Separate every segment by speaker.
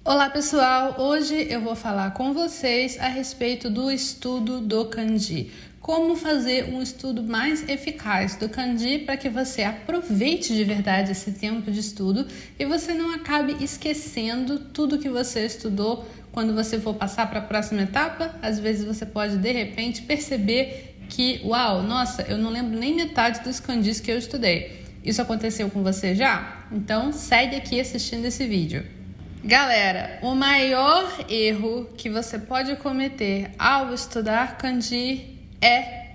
Speaker 1: Olá pessoal, hoje eu vou falar com vocês a respeito do estudo do kanji. Como fazer um estudo mais eficaz do kanji para que você aproveite de verdade esse tempo de estudo e você não acabe esquecendo tudo que você estudou quando você for passar para a próxima etapa. Às vezes você pode de repente perceber que, uau, nossa, eu não lembro nem metade dos kanjis que eu estudei. Isso aconteceu com você já? Então segue aqui assistindo esse vídeo. Galera, o maior erro que você pode cometer ao estudar kanji é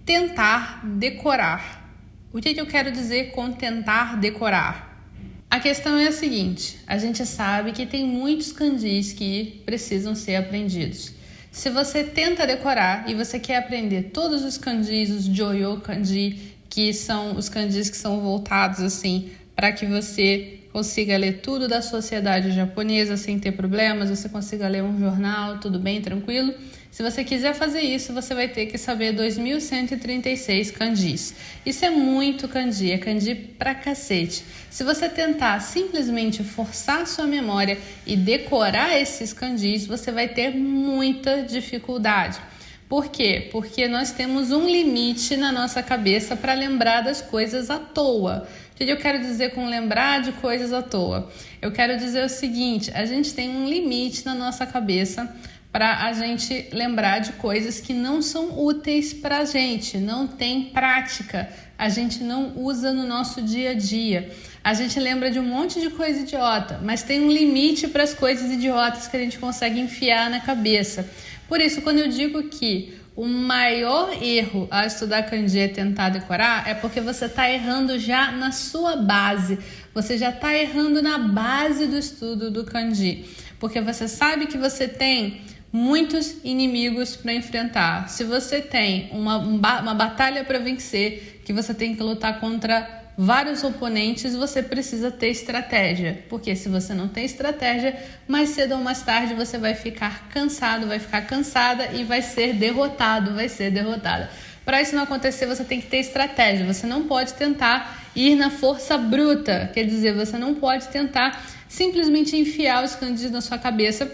Speaker 1: tentar decorar. O que eu quero dizer com tentar decorar? A questão é a seguinte: a gente sabe que tem muitos kanjis que precisam ser aprendidos. Se você tenta decorar e você quer aprender todos os kanjis, os Joyo kanji, que são os kanjis que são voltados assim para que você consiga ler tudo da sociedade japonesa sem ter problemas, você consiga ler um jornal, tudo bem, tranquilo. Se você quiser fazer isso, você vai ter que saber 2.136 kanjis. Isso é muito kanji, é kanji pra cacete. Se você tentar simplesmente forçar sua memória e decorar esses kanjis, você vai ter muita dificuldade. Por quê? Porque nós temos um limite na nossa cabeça para lembrar das coisas à toa. O que eu quero dizer com lembrar de coisas à toa? Eu quero dizer o seguinte: a gente tem um limite na nossa cabeça para a gente lembrar de coisas que não são úteis para a gente, não tem prática, a gente não usa no nosso dia a dia. A gente lembra de um monte de coisa idiota, mas tem um limite para as coisas idiotas que a gente consegue enfiar na cabeça. Por isso, quando eu digo que o maior erro ao estudar kanji é tentar decorar, é porque você está errando já na sua base. Você já está errando na base do estudo do kanji. Porque você sabe que você tem muitos inimigos para enfrentar. Se você tem uma batalha para vencer, que você tem que lutar contra vários oponentes, você precisa ter estratégia, porque se você não tem estratégia, mais cedo ou mais tarde você vai ficar cansado, vai ficar cansada e vai ser derrotado, vai ser derrotada. Para isso não acontecer, você tem que ter estratégia, você não pode tentar ir na força bruta, quer dizer, você não pode tentar simplesmente enfiar os kanjis na sua cabeça,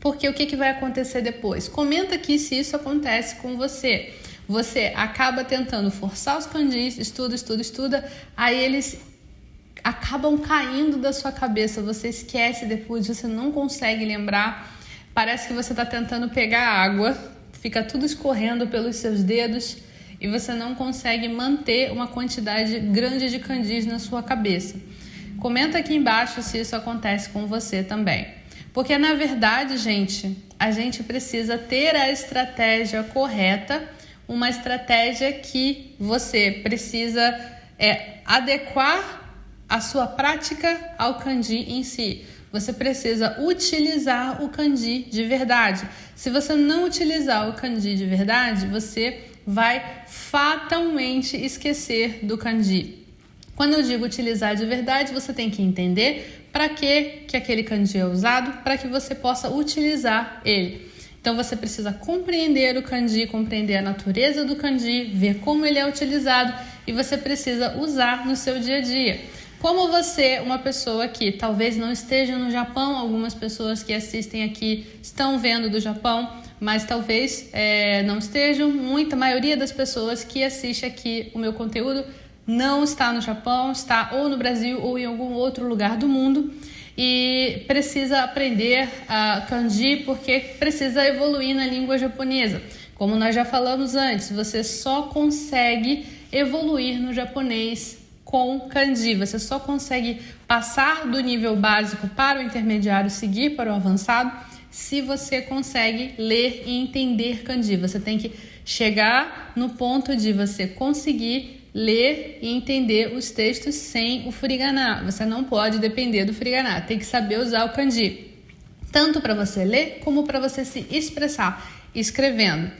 Speaker 1: porque o que vai acontecer depois? Comenta aqui se isso acontece com você. Você acaba tentando forçar os kanjis, estuda, aí eles acabam caindo da sua cabeça, você esquece depois, você não consegue lembrar, parece que você está tentando pegar água, fica tudo escorrendo pelos seus dedos e você não consegue manter uma quantidade grande de kanjis na sua cabeça. Comenta aqui embaixo se isso acontece com você também. Porque na verdade, gente, a gente precisa ter a estratégia correta, uma estratégia que você precisa adequar a sua prática ao kanji em si. Você precisa utilizar o kanji de verdade. Se você não utilizar o kanji de verdade, você vai fatalmente esquecer do kanji. Quando eu digo utilizar de verdade, você tem que entender para que aquele kanji é usado, para que você possa utilizar ele. Então você precisa compreender o kanji, compreender a natureza do kanji, ver como ele é utilizado e você precisa usar no seu dia a dia. Como você, uma pessoa que talvez não esteja no Japão, algumas pessoas que assistem aqui estão vendo do Japão, mas talvez não estejam. A maioria das pessoas que assiste aqui o meu conteúdo não está no Japão, está ou no Brasil ou em algum outro lugar do mundo. E precisa aprender kanji porque precisa evoluir na língua japonesa. Como nós já falamos antes, você só consegue evoluir no japonês com kanji. Você só consegue passar do nível básico para o intermediário, seguir para o avançado, se você consegue ler e entender kanji. Você tem que chegar no ponto de você conseguir ler e entender os textos sem o furigana. Você não pode depender do furigana, tem que saber usar o kanji, tanto para você ler como para você se expressar escrevendo.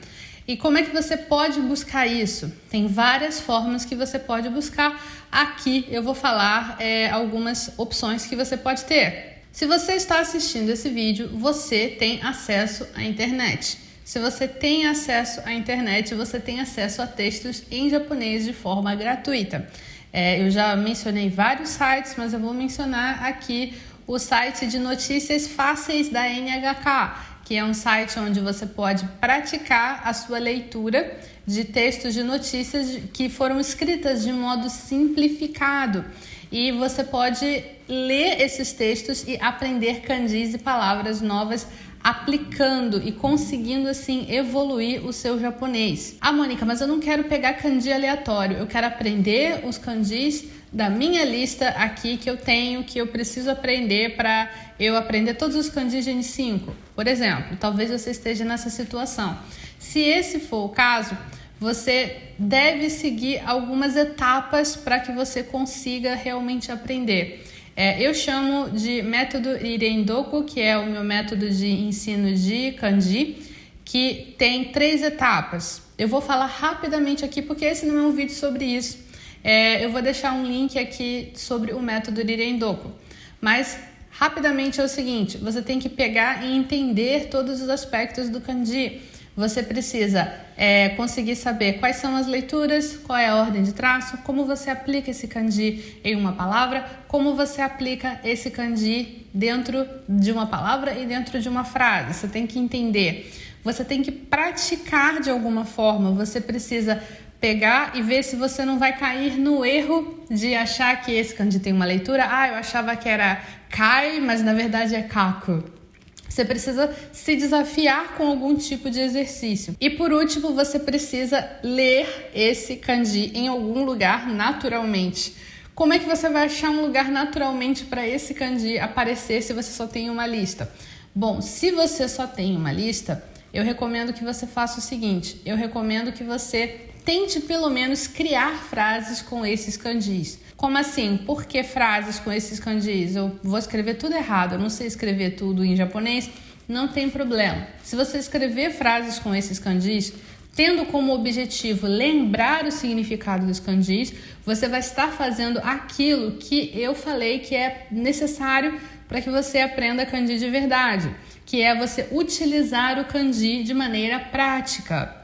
Speaker 1: E como é que você pode buscar isso? Tem várias formas que você pode buscar. Aqui eu vou falar algumas opções que você pode ter. Se você está assistindo esse vídeo, você tem acesso à internet. Se você tem acesso à internet, você tem acesso a textos em japonês de forma gratuita. Eu já mencionei vários sites, mas eu vou mencionar aqui o site de notícias fáceis da NHK, que é um site onde você pode praticar a sua leitura de textos de notícias que foram escritas de modo simplificado. E você pode ler esses textos e aprender kanjis e palavras novas aplicando e conseguindo assim evoluir o seu japonês. Ah, Mônica, mas eu não quero pegar kanji aleatório, eu quero aprender os kanjis da minha lista aqui que eu tenho, que eu preciso aprender para eu aprender todos os kanjis de N5. Por exemplo, talvez você esteja nessa situação. Se esse for o caso, você deve seguir algumas etapas para que você consiga realmente aprender. Eu chamo de método Irendoku, que é o meu método de ensino de kanji, que tem 3 etapas. Eu vou falar rapidamente aqui porque esse não é um vídeo sobre isso. Eu vou deixar um link aqui sobre o método Irendoku. Mas rapidamente é o seguinte, você tem que pegar e entender todos os aspectos do kanji. Você precisa conseguir saber quais são as leituras, qual é a ordem de traço, como você aplica esse kanji em uma palavra, como você aplica esse kanji dentro de uma palavra e dentro de uma frase. Você tem que entender. Você tem que praticar de alguma forma. Você precisa pegar e ver se você não vai cair no erro de achar que esse kanji tem uma leitura. Eu achava que era kai, mas na verdade é kaku. Você precisa se desafiar com algum tipo de exercício. E por último, você precisa ler esse kanji em algum lugar naturalmente. Como é que você vai achar um lugar naturalmente para esse kanji aparecer se você só tem uma lista? Bom, se você só tem uma lista, eu recomendo que você faça o seguinte. Eu recomendo que você tente pelo menos criar frases com esses kanjis. Como assim? Por que frases com esses kanjis? Eu vou escrever tudo errado, eu não sei escrever tudo em japonês, não tem problema. Se você escrever frases com esses kanjis, tendo como objetivo lembrar o significado dos kanjis, você vai estar fazendo aquilo que eu falei que é necessário para que você aprenda kanji de verdade, que é você utilizar o kanji de maneira prática.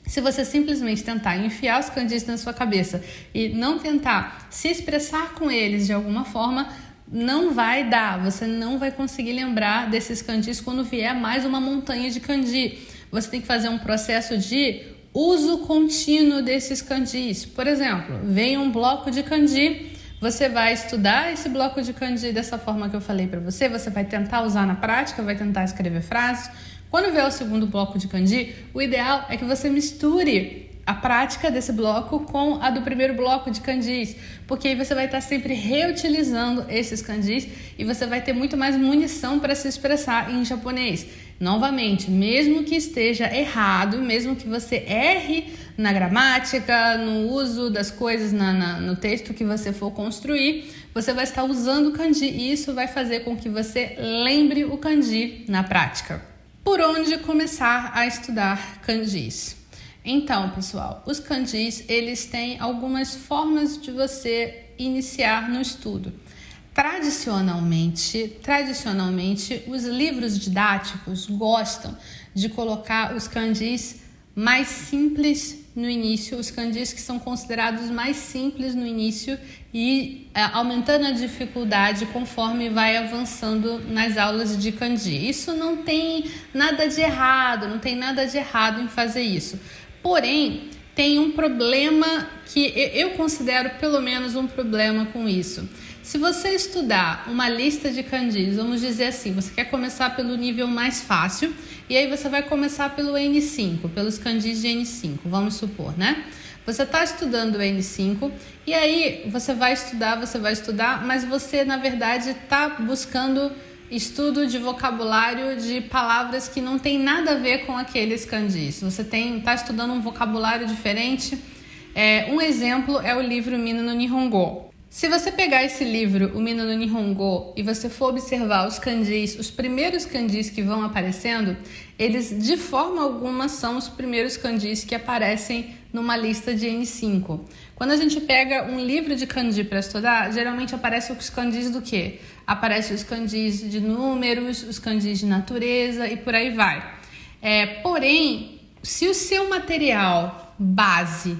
Speaker 1: Se você simplesmente tentar enfiar os kanjis na sua cabeça e não tentar se expressar com eles de alguma forma, não vai dar. Você não vai conseguir lembrar desses kanjis quando vier mais uma montanha de kanji. Você tem que fazer um processo de uso contínuo desses kanjis. Por exemplo, vem um bloco de kanji, você vai estudar esse bloco de kanji dessa forma que eu falei para você, você vai tentar usar na prática, vai tentar escrever frases. Quando vier o segundo bloco de kanji, o ideal é que você misture a prática desse bloco com a do primeiro bloco de kanjis, porque aí você vai estar sempre reutilizando esses kanjis e você vai ter muito mais munição para se expressar em japonês. Novamente, mesmo que esteja errado, mesmo que você erre na gramática, no uso das coisas no texto que você for construir, você vai estar usando o kanji e isso vai fazer com que você lembre o kanji na prática. Por onde começar a estudar kanjis? Então, pessoal, os kanjis, eles têm algumas formas de você iniciar no estudo. Tradicionalmente, os livros didáticos gostam de colocar os kanjis mais simples no início, os kanjis que são considerados mais simples no início e aumentando a dificuldade conforme vai avançando nas aulas de kanji. Isso não tem nada de errado, em fazer isso. Porém, tem um problema que eu considero pelo menos um problema com isso. Se você estudar uma lista de kanjis, vamos dizer assim, você quer começar pelo nível mais fácil e aí você vai começar pelo N5, pelos kanjis de N5, vamos supor, né? Você está estudando o N5 e aí você vai estudar, mas você na verdade está buscando estudo de vocabulário de palavras que não tem nada a ver com aqueles kanjis. Você está estudando um vocabulário diferente. Um exemplo é o livro Mina no Nihongo. Se você pegar esse livro, o Mina no Nihongo, e você for observar os kanjis, os primeiros kanjis que vão aparecendo, eles de forma alguma são os primeiros kanjis que aparecem numa lista de N5. Quando a gente pega um livro de kanji para estudar, geralmente aparecem os kanjis do quê? Aparecem os kanjis de números, os kanjis de natureza e por aí vai. Porém, se o seu material base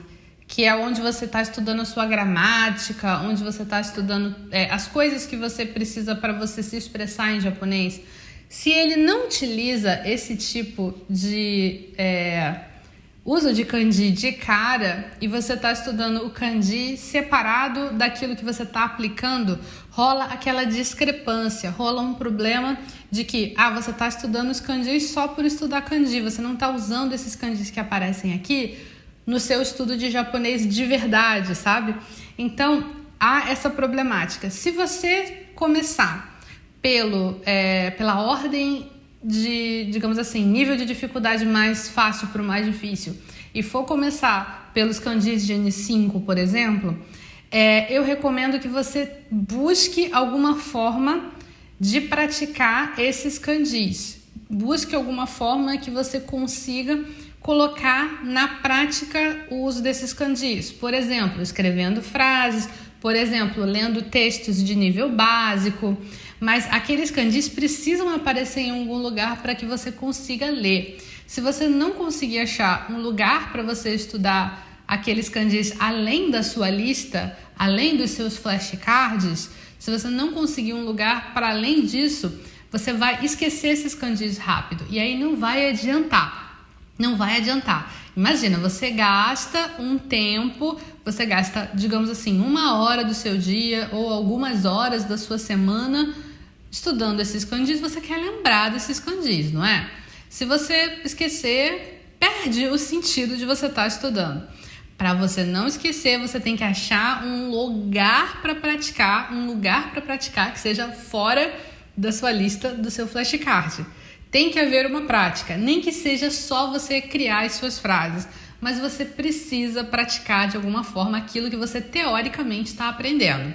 Speaker 1: que é onde você está estudando a sua gramática, onde você está estudando as coisas que você precisa para você se expressar em japonês, se ele não utiliza esse tipo de uso de kanji de cara e você está estudando o kanji separado daquilo que você está aplicando, rola aquela discrepância, rola um problema de que você está estudando os kanjis só por estudar kanji, você não está usando esses kanjis que aparecem aqui no seu estudo de japonês de verdade, sabe? Então, há essa problemática. Se você começar pela ordem de, digamos assim, nível de dificuldade mais fácil para o mais difícil e for começar pelos kanjis de N5, por exemplo, eu recomendo que você busque alguma forma de praticar esses kanjis. Busque alguma forma que você consiga colocar na prática o uso desses kanjis. Por exemplo, escrevendo frases, por exemplo, lendo textos de nível básico. Mas aqueles kanjis precisam aparecer em algum lugar para que você consiga ler. Se você não conseguir achar um lugar para você estudar aqueles kanjis além da sua lista, além dos seus flashcards, se você não conseguir um lugar para além disso, você vai esquecer esses kanjis rápido e aí não vai adiantar. Não vai adiantar. Imagina, você gasta um tempo, você gasta, digamos assim, 1 hora do seu dia ou algumas horas da sua semana estudando esses kanjis, você quer lembrar desses kanjis, não é? Se você esquecer, perde o sentido de você estar estudando. Para você não esquecer, você tem que achar um lugar para praticar que seja fora da sua lista, do seu flashcard. Tem que haver uma prática, nem que seja só você criar as suas frases, mas você precisa praticar de alguma forma aquilo que você teoricamente está aprendendo.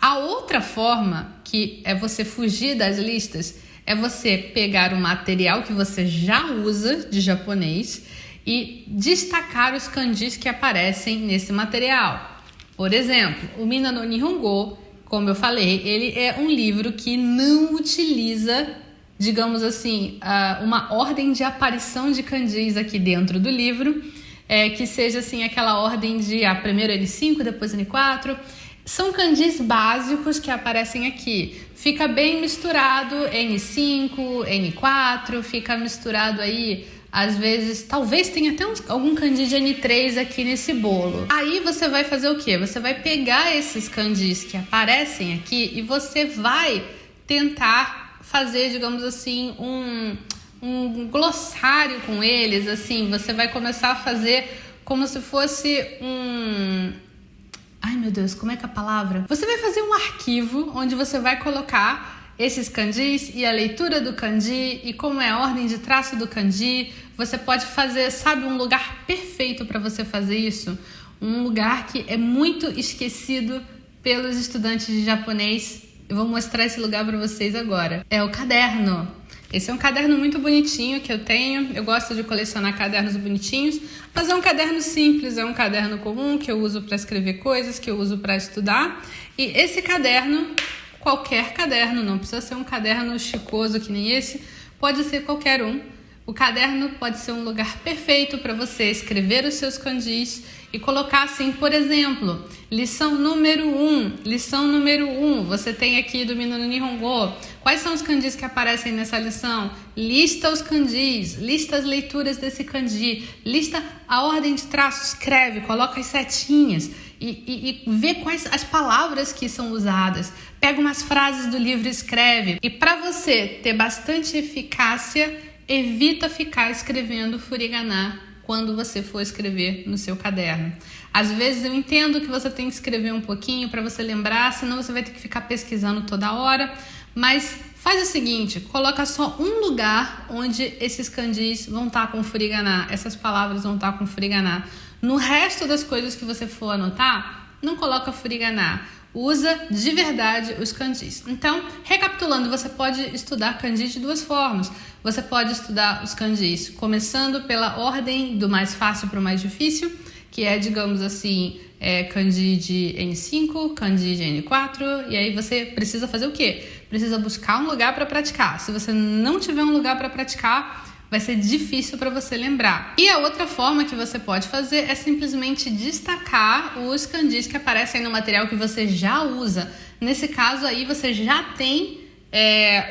Speaker 1: A outra forma, que é você fugir das listas, é você pegar o material que você já usa de japonês e destacar os kanjis que aparecem nesse material. Por exemplo, o Mina no Nihongo, como eu falei, ele é um livro que não utiliza, digamos assim, uma ordem de aparição de kanjis aqui dentro do livro, que seja assim aquela ordem de primeiro N5, depois N4. São kanjis básicos que aparecem aqui. Fica bem misturado N5, N4, fica misturado aí, às vezes, talvez tenha até algum kanji de N3 aqui nesse bolo. Aí você vai fazer o quê? Você vai pegar esses kanjis que aparecem aqui e você vai tentar fazer, digamos assim, um glossário com eles, assim, você vai começar a fazer como se fosse Ai, meu Deus, como é que é a palavra? Você vai fazer um arquivo onde você vai colocar esses kanjis e a leitura do kanji e como é a ordem de traço do kanji. Você pode fazer, sabe, um lugar perfeito para você fazer isso? Um lugar que é muito esquecido pelos estudantes de japonês. Eu vou mostrar esse lugar para vocês agora. É o caderno. Esse é um caderno muito bonitinho que eu tenho. Eu gosto de colecionar cadernos bonitinhos, mas é um caderno simples, é um caderno comum que eu uso para escrever coisas, que eu uso para estudar. E esse caderno, qualquer caderno, não precisa ser um caderno chicoso que nem esse, pode ser qualquer um. O caderno pode ser um lugar perfeito para você escrever os seus kanjis e colocar assim, por exemplo, lição número 1, você tem aqui do Mina no Nihongo. Quais são os kanjis que aparecem nessa lição? Lista os kanjis, lista as leituras desse kanji, lista a ordem de traço, escreve, coloca as setinhas e vê quais as palavras que são usadas. Pega umas frases do livro e escreve. E para você ter bastante eficácia, evita ficar escrevendo furigana quando você for escrever no seu caderno. Às vezes eu entendo que você tem que escrever um pouquinho para você lembrar, senão você vai ter que ficar pesquisando toda hora, mas faz o seguinte, coloca só um lugar onde esses kanjis vão estar com furigana, essas palavras vão estar com furigana. No resto das coisas que você for anotar, não coloca furigana. Usa de verdade os kanjis. Então, recapitulando, você pode estudar kanji de duas formas. Você pode estudar os kanjis começando pela ordem do mais fácil para o mais difícil, que é, digamos assim, kanji de N5, kanji de N4, e aí você precisa fazer o quê? Precisa buscar um lugar para praticar. Se você não tiver um lugar para praticar, vai ser difícil para você lembrar. E a outra forma que você pode fazer é simplesmente destacar os kanjis que aparecem no material que você já usa. Nesse caso aí, você já tem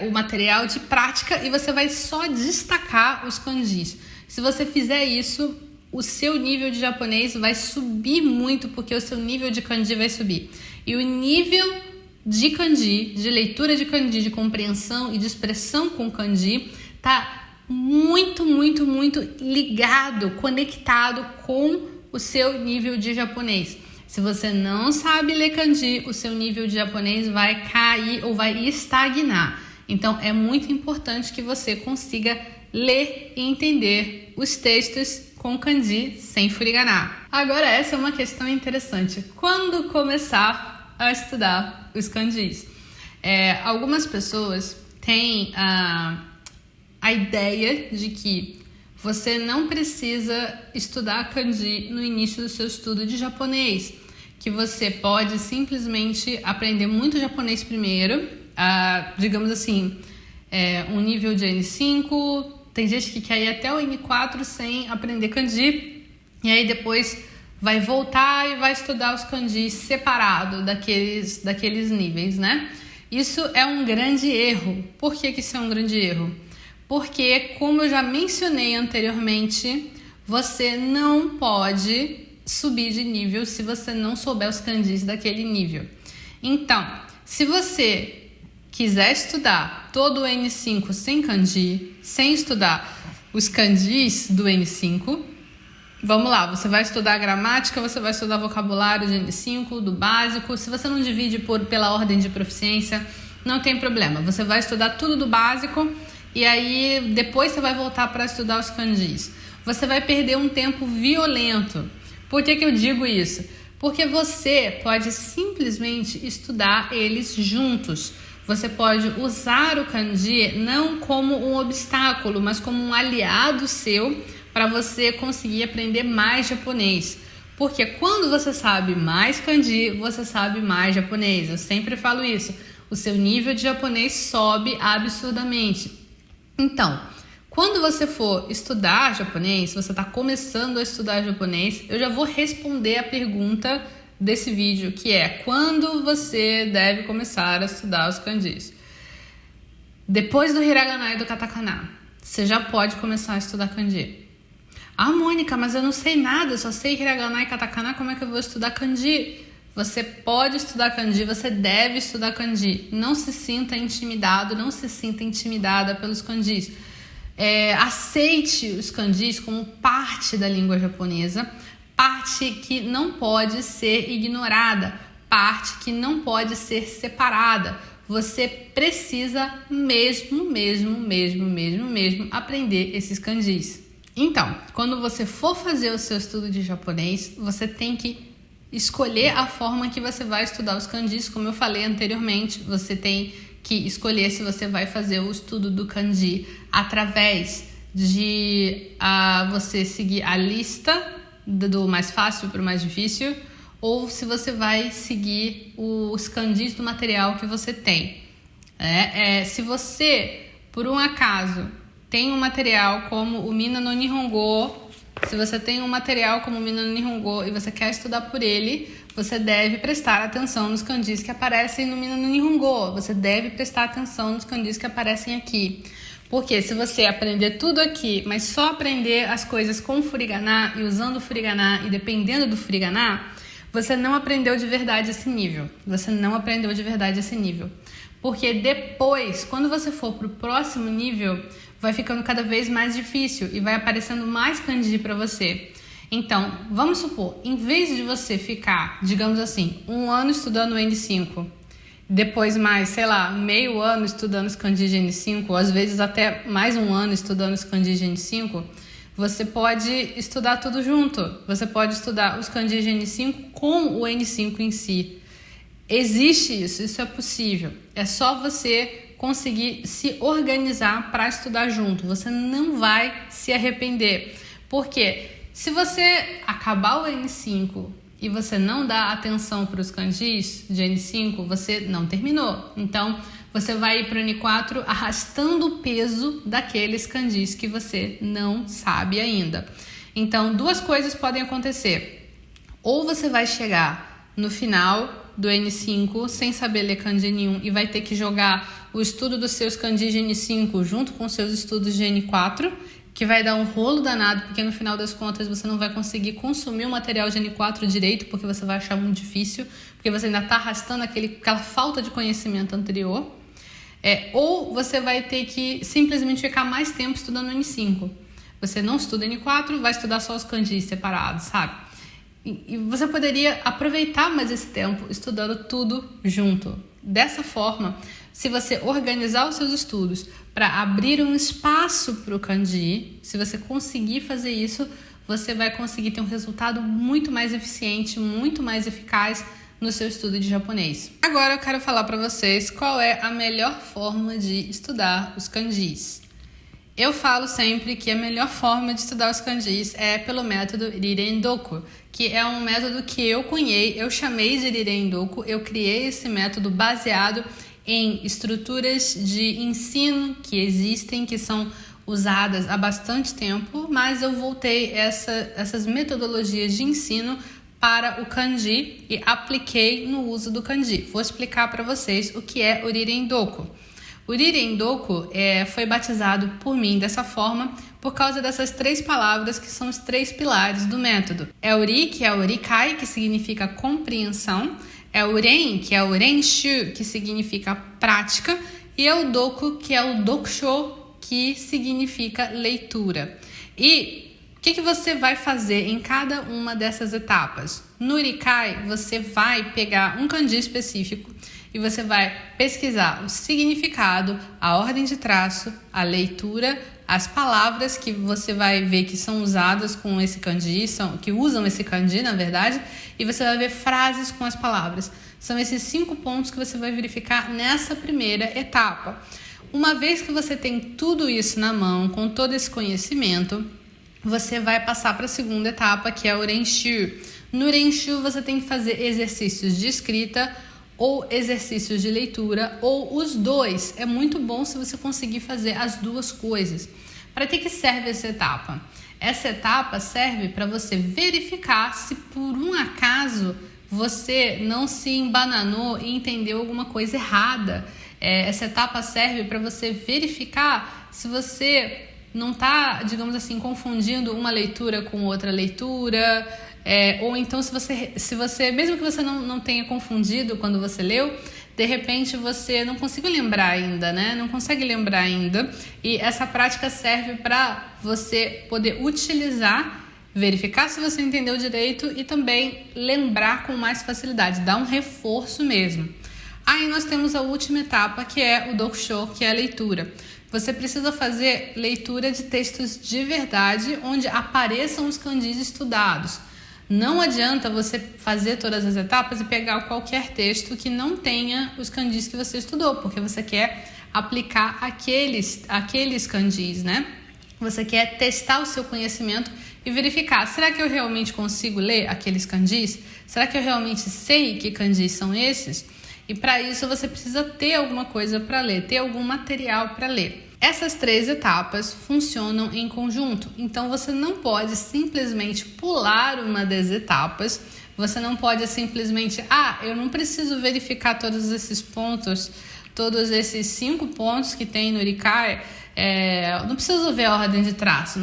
Speaker 1: o material de prática e você vai só destacar os kanjis. Se você fizer isso, o seu nível de japonês vai subir muito, porque o seu nível de kanji vai subir. E o nível de kanji, de leitura de kanji, de compreensão e de expressão com kanji, tá muito, muito, muito ligado, conectado com o seu nível de japonês. Se você não sabe ler kanji, o seu nível de japonês vai cair ou vai estagnar. Então, é muito importante que você consiga ler e entender os textos com kanji sem furigana. Agora, essa é uma questão interessante. Quando começar a estudar os kanjis? Algumas pessoas têm a ideia de que você não precisa estudar kanji no início do seu estudo de japonês, que você pode simplesmente aprender muito japonês primeiro, digamos assim, um nível de N5, tem gente que quer ir até o N4 sem aprender kanji, e aí depois vai voltar e vai estudar os kanjis separado daqueles níveis, né? Isso é um grande erro. Por que isso é um grande erro? Porque, como eu já mencionei anteriormente, você não pode subir de nível se você não souber os kanjis daquele nível. Então, se você quiser estudar todo o N5 sem kanji, sem estudar os kanjis do N5, vamos lá, você vai estudar a gramática, você vai estudar vocabulário de N5, do básico. Se você não divide pela ordem de proficiência, não tem problema. Você vai estudar tudo do básico e aí depois você vai voltar para estudar os kanjis. Você vai perder um tempo violento. Por que eu digo isso? Porque você pode simplesmente estudar eles juntos. Você pode usar o kanji não como um obstáculo, mas como um aliado seu para você conseguir aprender mais japonês. Porque quando você sabe mais kanji, você sabe mais japonês. Eu sempre falo isso. O seu nível de japonês sobe absurdamente. Então, quando você for estudar japonês, você está começando a estudar japonês, eu já vou responder a pergunta desse vídeo, que é: quando você deve começar a estudar os kanjis? Depois do hiragana e do katakana, você já pode começar a estudar kanji. Ah, Mônica, mas eu não sei nada, eu só sei hiragana e katakana, como é que eu vou estudar kanji? Você pode estudar kanji, você deve estudar kanji. Não se sinta intimidado, não se sinta intimidada pelos kanjis. Aceite os kanjis como parte da língua japonesa, parte que não pode ser ignorada, parte que não pode ser separada. Você precisa mesmo aprender esses kanjis. Então, quando você for fazer o seu estudo de japonês, você tem que escolher a forma que você vai estudar os kanjis. Como eu falei anteriormente, você tem que escolher se você vai fazer o estudo do kanji através de você seguir a lista do mais fácil para o mais difícil, ou se você vai seguir os kanjis do material que você tem. Se você, por um acaso, tem um material como o Mina no Nihongo, se você tem um material como o Mina no Nihongo e você quer estudar por ele, você deve prestar atenção nos kanjis que aparecem no Mina no Nihongo. Você deve prestar atenção nos kanjis que aparecem aqui. Porque se você aprender tudo aqui, mas só aprender as coisas com furigana e usando furigana e dependendo do furigana, você não aprendeu de verdade esse nível. Você não aprendeu de verdade esse nível. Porque depois, quando você for para o próximo nível, vai ficando cada vez mais difícil e vai aparecendo mais kanji para você. Então, vamos supor, em vez de você ficar, digamos assim, 1 ano estudando o N5, depois mais, sei lá, meio ano estudando os kanji de N5, ou às vezes até mais 1 ano estudando os kanji de N5, você pode estudar tudo junto. Você pode estudar os kanji de N5 com o N5 em si. Existe isso é possível. É só você conseguir se organizar para estudar junto. Você não vai se arrepender. Porque se você acabar o N5 e você não dá atenção para os kanjis de N5, você não terminou. Então, você vai ir para o N4 arrastando o peso daqueles kanjis que você não sabe ainda. Então, duas coisas podem acontecer. Ou você vai chegar no final do N5 sem saber ler kanji nenhum e vai ter que jogar o estudo dos seus kanjis de N5 junto com os seus estudos de N4, que vai dar um rolo danado, porque no final das contas você não vai conseguir consumir o material de N4 direito, porque você vai achar muito difícil, porque você ainda está arrastando aquela falta de conhecimento anterior. Ou você vai ter que simplesmente ficar mais tempo estudando N5. Você não estuda N4, vai estudar só os kanjis separados, sabe? E você poderia aproveitar mais esse tempo estudando tudo junto. Dessa forma, se você organizar os seus estudos para abrir um espaço para o kanji, se você conseguir fazer isso, você vai conseguir ter um resultado muito mais eficiente, muito mais eficaz no seu estudo de japonês. Agora eu quero falar para vocês qual é a melhor forma de estudar os kanjis. Eu falo sempre que a melhor forma de estudar os kanjis é pelo método Riren-doku, que é um método que eu chamei de Riren-doku. Eu criei esse método baseado em estruturas de ensino que existem, que são usadas há bastante tempo, mas eu voltei essas metodologias de ensino para o kanji e apliquei no uso do kanji. Vou explicar para vocês o que é o Riren-doku. O Riren-doku foi batizado por mim dessa forma por causa dessas três palavras que são os três pilares do método. É o Ri, que é o Rikai, que significa compreensão, é o Ren, que é o Renshu, que significa prática, e é o Doku, que é o Dokusho, que significa leitura. E o que você vai fazer em cada uma dessas etapas? No Rikai, você vai pegar um kanji específico e você vai pesquisar o significado, a ordem de traço, a leitura, as palavras que você vai ver que são usadas com esse kanji, que usam esse kanji, na verdade, e você vai ver frases com as palavras. São esses 5 pontos que você vai verificar nessa primeira etapa. Uma vez que você tem tudo isso na mão, com todo esse conhecimento, você vai passar para a segunda etapa, que é o Renshu. No Renshu, você tem que fazer exercícios de escrita ou exercícios de leitura, ou os dois. É muito bom se você conseguir fazer as duas coisas. Para que serve essa etapa? Essa etapa serve para você verificar se por um acaso você não se embananou e entendeu alguma coisa errada. Essa etapa serve para você verificar se você não está, digamos assim, confundindo uma leitura com outra leitura, ou então se você, mesmo que você não tenha confundido quando você leu, de repente você não conseguiu lembrar ainda, né? Não consegue lembrar ainda. E essa prática serve para você poder utilizar, verificar se você entendeu direito e também lembrar com mais facilidade, dar um reforço mesmo. Aí nós temos a última etapa, que é o Dokusho, que é a leitura. Você precisa fazer leitura de textos de verdade, onde apareçam os kanjis estudados. Não adianta você fazer todas as etapas e pegar qualquer texto que não tenha os kanjis que você estudou, porque você quer aplicar aqueles kanjis, né? Você quer testar o seu conhecimento e verificar, será que eu realmente consigo ler aqueles kanjis? Será que eu realmente sei que kanjis são esses? E para isso você precisa ter alguma coisa para ler, ter algum material para ler. Essas 3 etapas funcionam em conjunto, então você não pode simplesmente pular uma das etapas, você não pode simplesmente, eu não preciso verificar todos esses pontos, todos esses 5 pontos que tem no Rikai, não preciso ver a ordem de traço,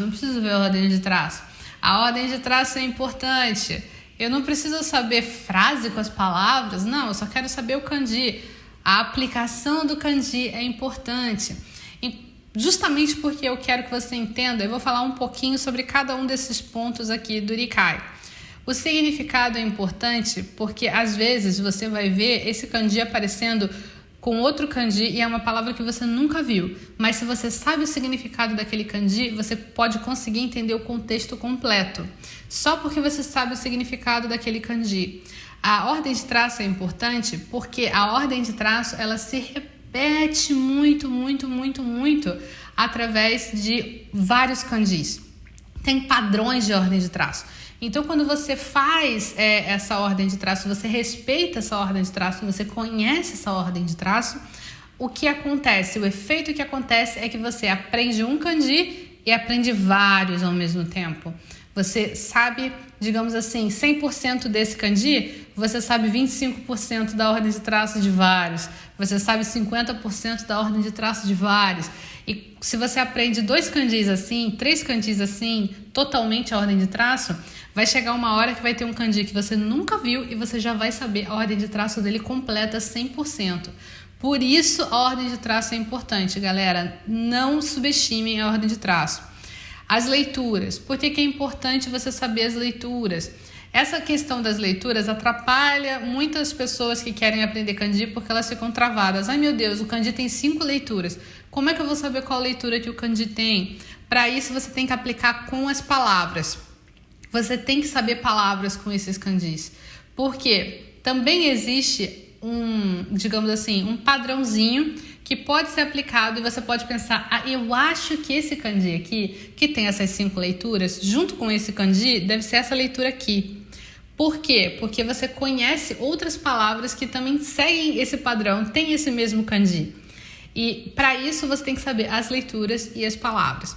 Speaker 1: A ordem de traço é importante. Eu não preciso saber frase com as palavras, não, eu só quero saber o kanji. A aplicação do kanji é importante. E justamente porque eu quero que você entenda, eu vou falar um pouquinho sobre cada um desses pontos aqui do Rikai. O significado é importante porque às vezes você vai ver esse kanji aparecendo com outro kanji e é uma palavra que você nunca viu. Mas se você sabe o significado daquele kanji, você pode conseguir entender o contexto completo. Só porque você sabe o significado daquele kanji. A ordem de traço é importante porque a ordem de traço ela se repete muito através de vários kanjis. Tem padrões de ordem de traço. Então, quando você faz essa ordem de traço, você respeita essa ordem de traço, você conhece essa ordem de traço, o que acontece? O efeito que acontece é que você aprende um kanji e aprende vários ao mesmo tempo. Você sabe, digamos assim, 100% desse kanji, você sabe 25% da ordem de traço de vários, você sabe 50% da ordem de traço de vários. E se você aprende 2 kanjis assim, 3 kanjis assim, totalmente a ordem de traço, vai chegar uma hora que vai ter um kanji que você nunca viu e você já vai saber a ordem de traço dele completa 100%. Por isso a ordem de traço é importante, galera. Não subestimem a ordem de traço. As leituras. Por que é importante você saber as leituras? Essa questão das leituras atrapalha muitas pessoas que querem aprender kanji porque elas ficam travadas. Ai meu Deus, o kanji tem 5 leituras. Como é que eu vou saber qual leitura que o kanji tem? Para isso você tem que aplicar com as palavras. Você tem que saber palavras com esses kanjis. Porque também existe digamos assim, um padrãozinho que pode ser aplicado e você pode pensar, eu acho que esse kanji aqui, que tem essas 5 leituras, junto com esse kanji, deve ser essa leitura aqui. Por quê? Porque você conhece outras palavras que também seguem esse padrão, tem esse mesmo kanji. E para isso você tem que saber as leituras e as palavras.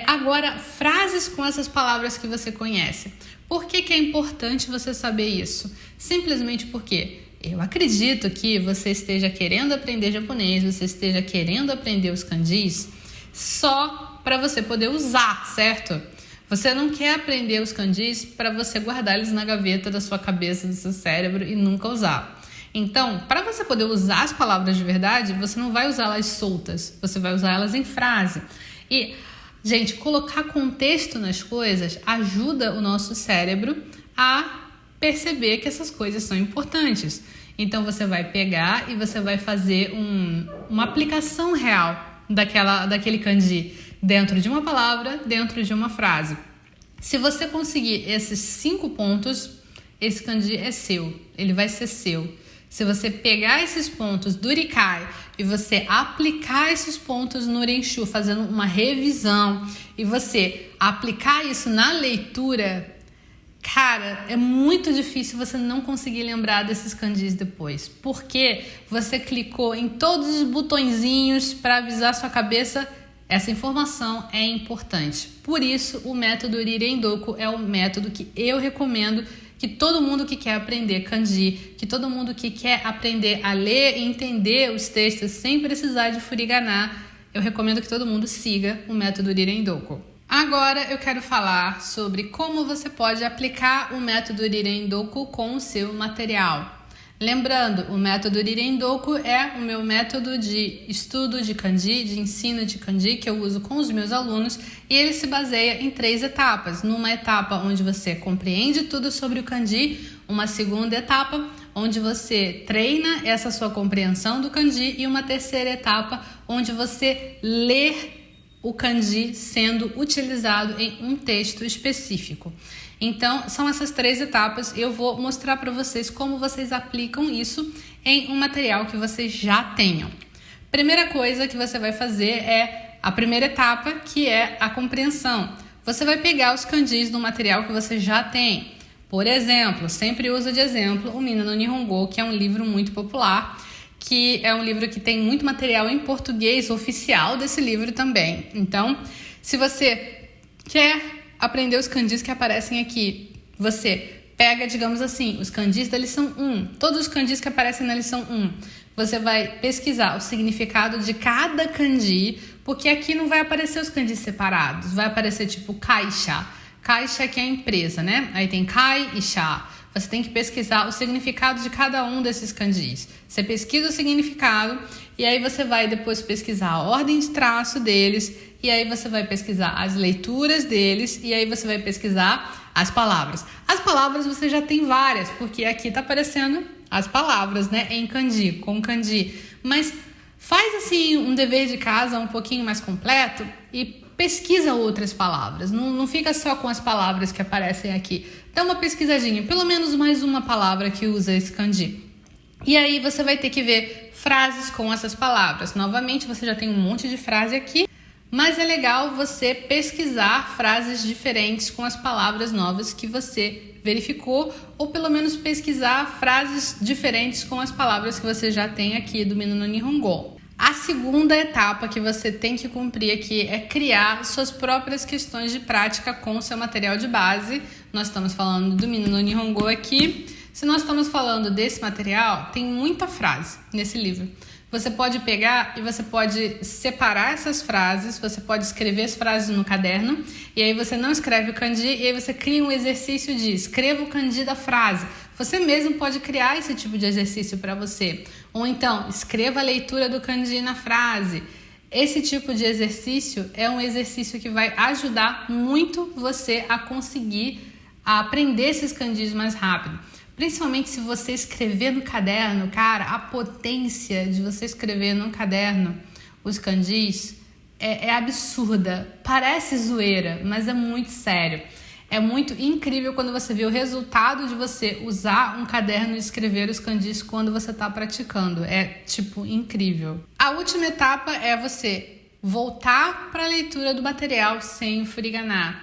Speaker 1: Agora, frases com essas palavras que você conhece. Por que é importante você saber isso? Simplesmente porque eu acredito que você esteja querendo aprender japonês, você esteja querendo aprender os kanjis só para você poder usar, certo? Você não quer aprender os kanjis para você guardar eles na gaveta da sua cabeça, do seu cérebro e nunca usar. Então, para você poder usar as palavras de verdade, você não vai usá-las soltas, você vai usá-las em frase. E, gente, colocar contexto nas coisas ajuda o nosso cérebro a perceber que essas coisas são importantes. Então você vai pegar e você vai fazer uma aplicação real daquele kanji dentro de uma palavra, dentro de uma frase. Se você conseguir esses 5 pontos, esse kanji é seu, ele vai ser seu. Se você pegar esses pontos do Urikai e você aplicar esses pontos no Renshu, fazendo uma revisão, e você aplicar isso na leitura, cara, é muito difícil você não conseguir lembrar desses kanjis depois, porque você clicou em todos os botõezinhos para avisar sua cabeça. Essa informação é importante. Por isso, o método Rirendoku é o método que eu recomendo que todo mundo que quer aprender kanji, que todo mundo que quer aprender a ler e entender os textos sem precisar de furigana, eu recomendo que todo mundo siga o método Rirendoku. Agora eu quero falar sobre como você pode aplicar o método Rirendoku com o seu material. Lembrando, o método Rirendoku é o meu método de estudo de kanji, de ensino de kanji, que eu uso com os meus alunos, e ele se baseia em 3 etapas. Numa etapa onde você compreende tudo sobre o kanji, uma segunda etapa onde você treina essa sua compreensão do kanji e uma terceira etapa onde você lê o kanji sendo utilizado em um texto específico. Então, são essas 3 etapas. Eu vou mostrar para vocês como vocês aplicam isso em um material que vocês já tenham. Primeira coisa que você vai fazer é a primeira etapa, que é a compreensão. Você vai pegar os kanjis do material que você já tem. Por exemplo, sempre uso de exemplo o Mina no Nihongo, que é um livro muito popular, que é um livro que tem muito material em português oficial desse livro também. Então, se você quer aprender os kanjis que aparecem aqui, você pega, digamos assim, os kanjis da lição 1, todos os kanjis que aparecem na lição 1, você vai pesquisar o significado de cada kanji, porque aqui não vai aparecer os kanjis separados, vai aparecer tipo caixa, caixa que é a empresa, né? Aí tem kai e sha. Você tem que pesquisar o significado de cada um desses kanjis. Você pesquisa o significado e aí você vai depois pesquisar a ordem de traço deles e aí você vai pesquisar as leituras deles e aí você vai pesquisar as palavras. As palavras você já tem várias, porque aqui tá aparecendo as palavras, né, em kanji, com kanji. Mas faz assim um dever de casa um pouquinho mais completo e pesquisa outras palavras. Não fica só com as palavras que aparecem aqui. Dá uma pesquisadinha, pelo menos mais uma palavra que usa esse kanji. E aí você vai ter que ver frases com essas palavras. Novamente, você já tem um monte de frase aqui, mas é legal você pesquisar frases diferentes com as palavras novas que você verificou, ou pelo menos pesquisar frases diferentes com as palavras que você já tem aqui do Mina no Nihongo. A segunda etapa que você tem que cumprir aqui é criar suas próprias questões de prática com o seu material de base. Nós estamos falando do Mino no Nihongo aqui. Se nós estamos falando desse material, tem muita frase nesse livro. Você pode pegar e você pode separar essas frases, você pode escrever as frases no caderno, e aí você não escreve o kanji, e aí você cria um exercício de escreva o kanji da frase. Você mesmo pode criar esse tipo de exercício para você. Ou então, escreva a leitura do kanji na frase. Esse tipo de exercício é um exercício que vai ajudar muito você a conseguir aprender esses kanjis mais rápido. Principalmente se você escrever no caderno, cara, a potência de você escrever no caderno os kanjis é absurda. Parece zoeira, mas é muito sério. É muito incrível quando você vê o resultado de você usar um caderno e escrever os kanjis quando você está praticando. É, incrível. A última etapa é você voltar para a leitura do material sem o furigana.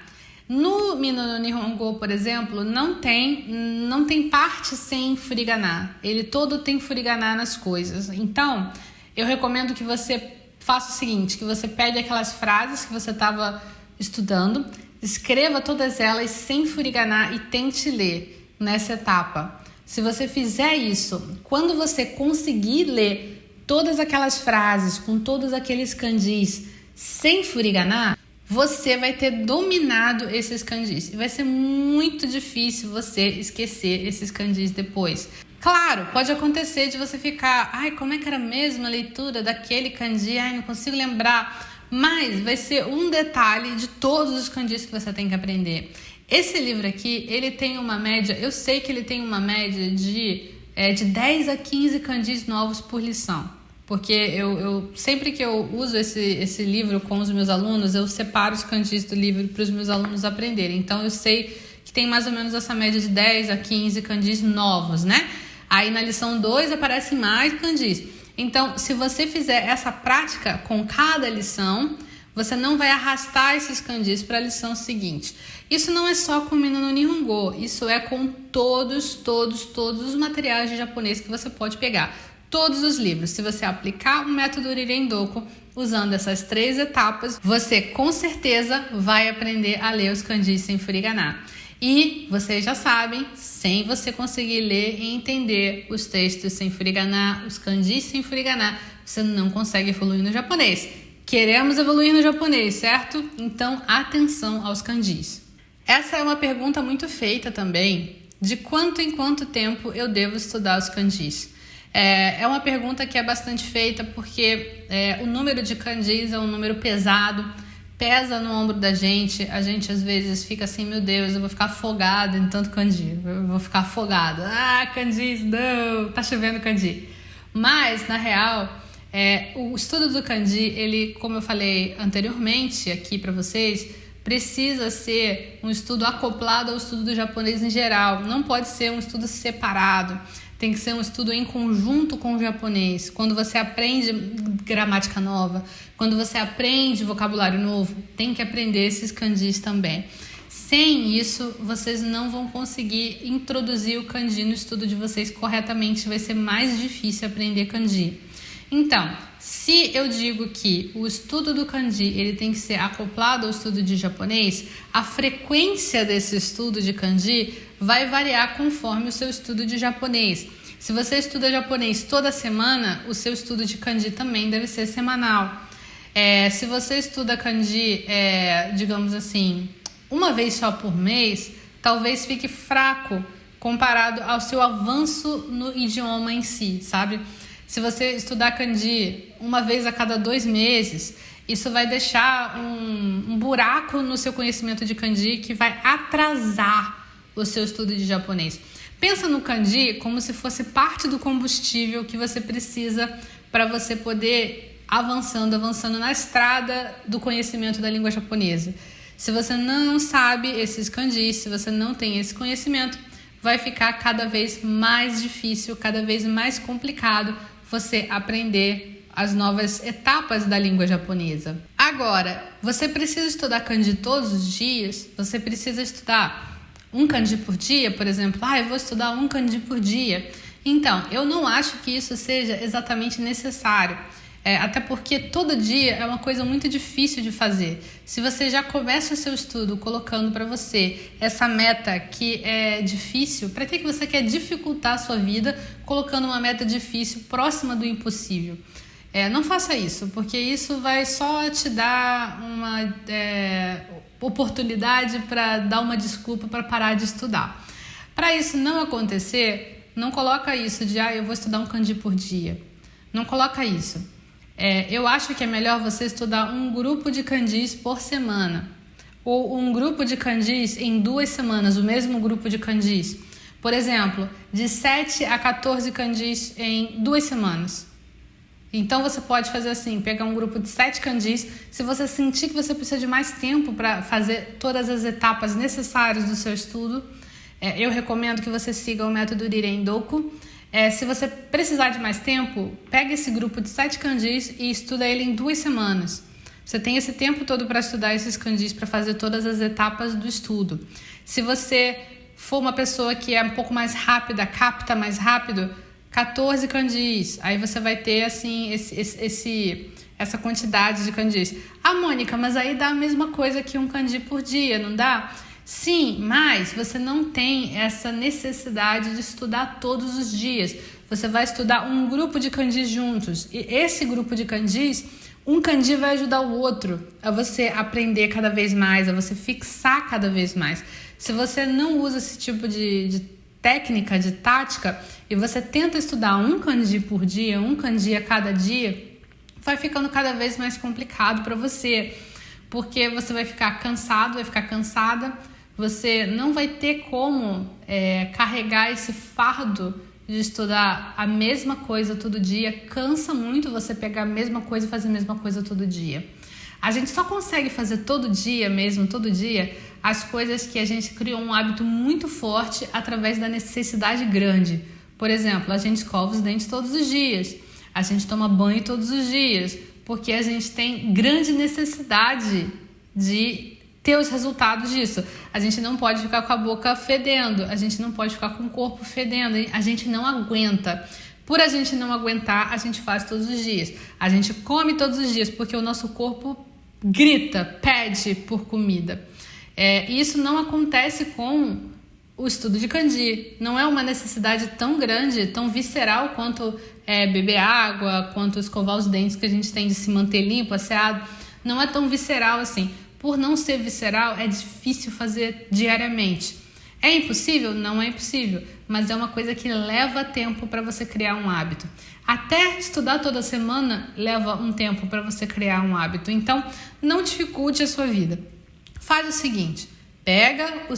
Speaker 1: No Mino no Nihongo, por exemplo, não tem parte sem furigana. Ele todo tem furigana nas coisas. Então, eu recomendo que você faça o seguinte, que você pegue aquelas frases que você estava estudando, escreva todas elas sem furigana e tente ler nessa etapa. Se você fizer isso, quando você conseguir ler todas aquelas frases com todos aqueles kanjis sem furigana, você vai ter dominado esses kanjis. E vai ser muito difícil você esquecer esses kanjis depois. Claro, pode acontecer de você ficar, como é que era mesmo a leitura daquele kanji? Não consigo lembrar. Mas vai ser um detalhe de todos os kanjis que você tem que aprender. Esse livro aqui, ele tem uma média, eu sei que ele tem uma média de 10 a 15 kanjis novos por lição. Porque eu sempre que eu uso esse livro com os meus alunos, eu separo os kanjis do livro para os meus alunos aprenderem. Então, eu sei que tem mais ou menos essa média de 10 a 15 kanjis novos, né? Aí, na lição 2, aparecem mais kanjis. Então, se você fizer essa prática com cada lição, você não vai arrastar esses kanjis para a lição seguinte. Isso não é só com o Mino no Nihongo, isso é com todos os materiais de japonês que você pode pegar. Todos os livros. Se você aplicar o método Rirendoko usando essas 3 etapas, você com certeza vai aprender a ler os kanjis sem furigana. E vocês já sabem, sem você conseguir ler e entender os textos sem furigana, os kanjis sem furigana, você não consegue evoluir no japonês. Queremos evoluir no japonês, certo? Então, atenção aos kanjis. Essa é uma pergunta muito feita também, de quanto em quanto tempo eu devo estudar os kanjis. É uma pergunta que é bastante feita porque o número de kanjis é um número pesado, pesa no ombro da gente. A gente às vezes fica assim, meu Deus, eu vou ficar afogado em tanto kanji, eu vou ficar afogado. Kanjis, não, tá chovendo kanji. Mas, na real, o estudo do kanji, ele, como eu falei anteriormente aqui para vocês, precisa ser um estudo acoplado ao estudo do japonês em geral. Não pode ser um estudo separado. Tem que ser um estudo em conjunto com o japonês. Quando você aprende gramática nova, quando você aprende vocabulário novo, tem que aprender esses kanjis também. Sem isso, vocês não vão conseguir introduzir o kanji no estudo de vocês corretamente. Vai ser mais difícil aprender kanji. Então, se eu digo que o estudo do kanji ele tem que ser acoplado ao estudo de japonês, a frequência desse estudo de kanji vai variar conforme o seu estudo de japonês. Se você estuda japonês toda semana, o seu estudo de kanji também deve ser semanal. Se você estuda kanji, digamos assim, uma vez só por mês, talvez fique fraco comparado ao seu avanço no idioma em si, sabe? Se você estudar kanji uma vez a cada 2 meses, isso vai deixar um buraco no seu conhecimento de kanji que vai atrasar o seu estudo de japonês. Pensa no kanji como se fosse parte do combustível que você precisa para você poder avançando na estrada do conhecimento da língua japonesa. Se você não sabe esses kanjis, se você não tem esse conhecimento, vai ficar cada vez mais difícil, cada vez mais complicado você aprender as novas etapas da língua japonesa. Agora, você precisa estudar kanji todos os dias? Você precisa estudar um kanji por dia, por exemplo? Eu vou estudar um kanji por dia. Então, eu não acho que isso seja exatamente necessário. Até porque todo dia é uma coisa muito difícil de fazer. Se você já começa o seu estudo colocando para você essa meta que é difícil, para que você quer dificultar a sua vida colocando uma meta difícil próxima do impossível? Não faça isso, porque isso vai só te dar uma oportunidade para dar uma desculpa para parar de estudar. Para isso não acontecer, não coloca isso de eu vou estudar um kanji por dia. Não coloca isso. Eu acho que é melhor você estudar um grupo de kanjis por semana, ou um grupo de kanjis em 2 semanas, o mesmo grupo de kanjis. Por exemplo, de 7 a 14 kanjis em 2 semanas. Então você pode fazer assim, pegar um grupo de 7 kanjis. Se você sentir que você precisa de mais tempo para fazer todas as etapas necessárias do seu estudo, eu recomendo que você siga o método Riren-doku. Se você precisar de mais tempo, pega esse grupo de 7 kanjis e estuda ele em 2 semanas. Você tem esse tempo todo para estudar esses kanjis, para fazer todas as etapas do estudo. Se você for uma pessoa que é um pouco mais rápida, capta mais rápido, 14 kanjis. Aí você vai ter assim, essa quantidade de kanjis. Mônica, mas aí dá a mesma coisa que um kanji por dia, não dá? Sim, mas você não tem essa necessidade de estudar todos os dias. Você vai estudar um grupo de kanjis juntos. E esse grupo de kanjis, um kanji vai ajudar o outro a você aprender cada vez mais, a você fixar cada vez mais. Se você não usa esse tipo de técnica, de tática, e você tenta estudar um kanji por dia, um kanji a cada dia, vai ficando cada vez mais complicado para você. Porque você vai ficar cansado, vai ficar cansada, você não vai ter como carregar esse fardo de estudar a mesma coisa todo dia. Cansa muito você pegar a mesma coisa e fazer a mesma coisa todo dia. A gente só consegue fazer todo dia mesmo, todo dia, as coisas que a gente criou um hábito muito forte através da necessidade grande. Por exemplo, a gente escova os dentes todos os dias, a gente toma banho todos os dias, porque a gente tem grande necessidade de ter os resultados disso. A gente não pode ficar com a boca fedendo, a gente não pode ficar com o corpo fedendo, a gente não aguenta. Por a gente não aguentar, a gente faz todos os dias. A gente come todos os dias, porque o nosso corpo grita, pede por comida. E isso não acontece com o estudo de kanji. Não é uma necessidade tão grande, tão visceral quanto beber água, quanto escovar os dentes que a gente tem de se manter limpo, asseado. Não é tão visceral assim. Por não ser visceral, é difícil fazer diariamente. É impossível? Não é impossível, mas é uma coisa que leva tempo para você criar um hábito. Até estudar toda semana leva um tempo para você criar um hábito. Então, não dificulte a sua vida. Faz o seguinte, pega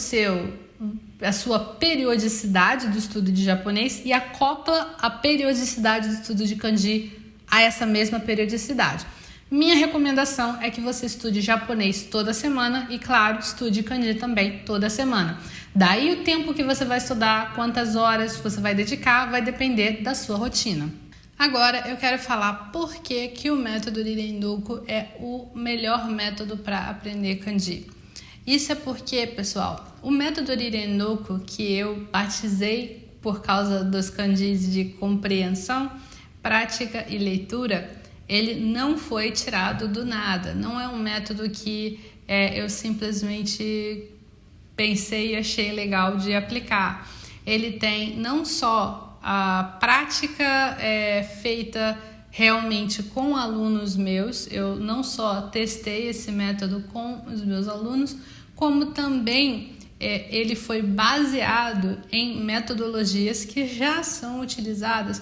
Speaker 1: a sua periodicidade do estudo de japonês e acopla a periodicidade do estudo de kanji a essa mesma periodicidade. Minha recomendação é que você estude japonês toda semana e, claro, estude kanji também toda semana. Daí o tempo que você vai estudar, quantas horas você vai dedicar, vai depender da sua rotina. Agora eu quero falar por que o método Riren-doku é o melhor método para aprender kanji. Isso é porque, pessoal, o método Riren-doku que eu batizei por causa dos kanjis de compreensão, prática e leitura, ele não foi tirado do nada. Não é um método que eu simplesmente pensei e achei legal de aplicar. Ele tem não só a prática feita realmente com alunos meus, eu não só testei esse método com os meus alunos, como também ele foi baseado em metodologias que já são utilizadas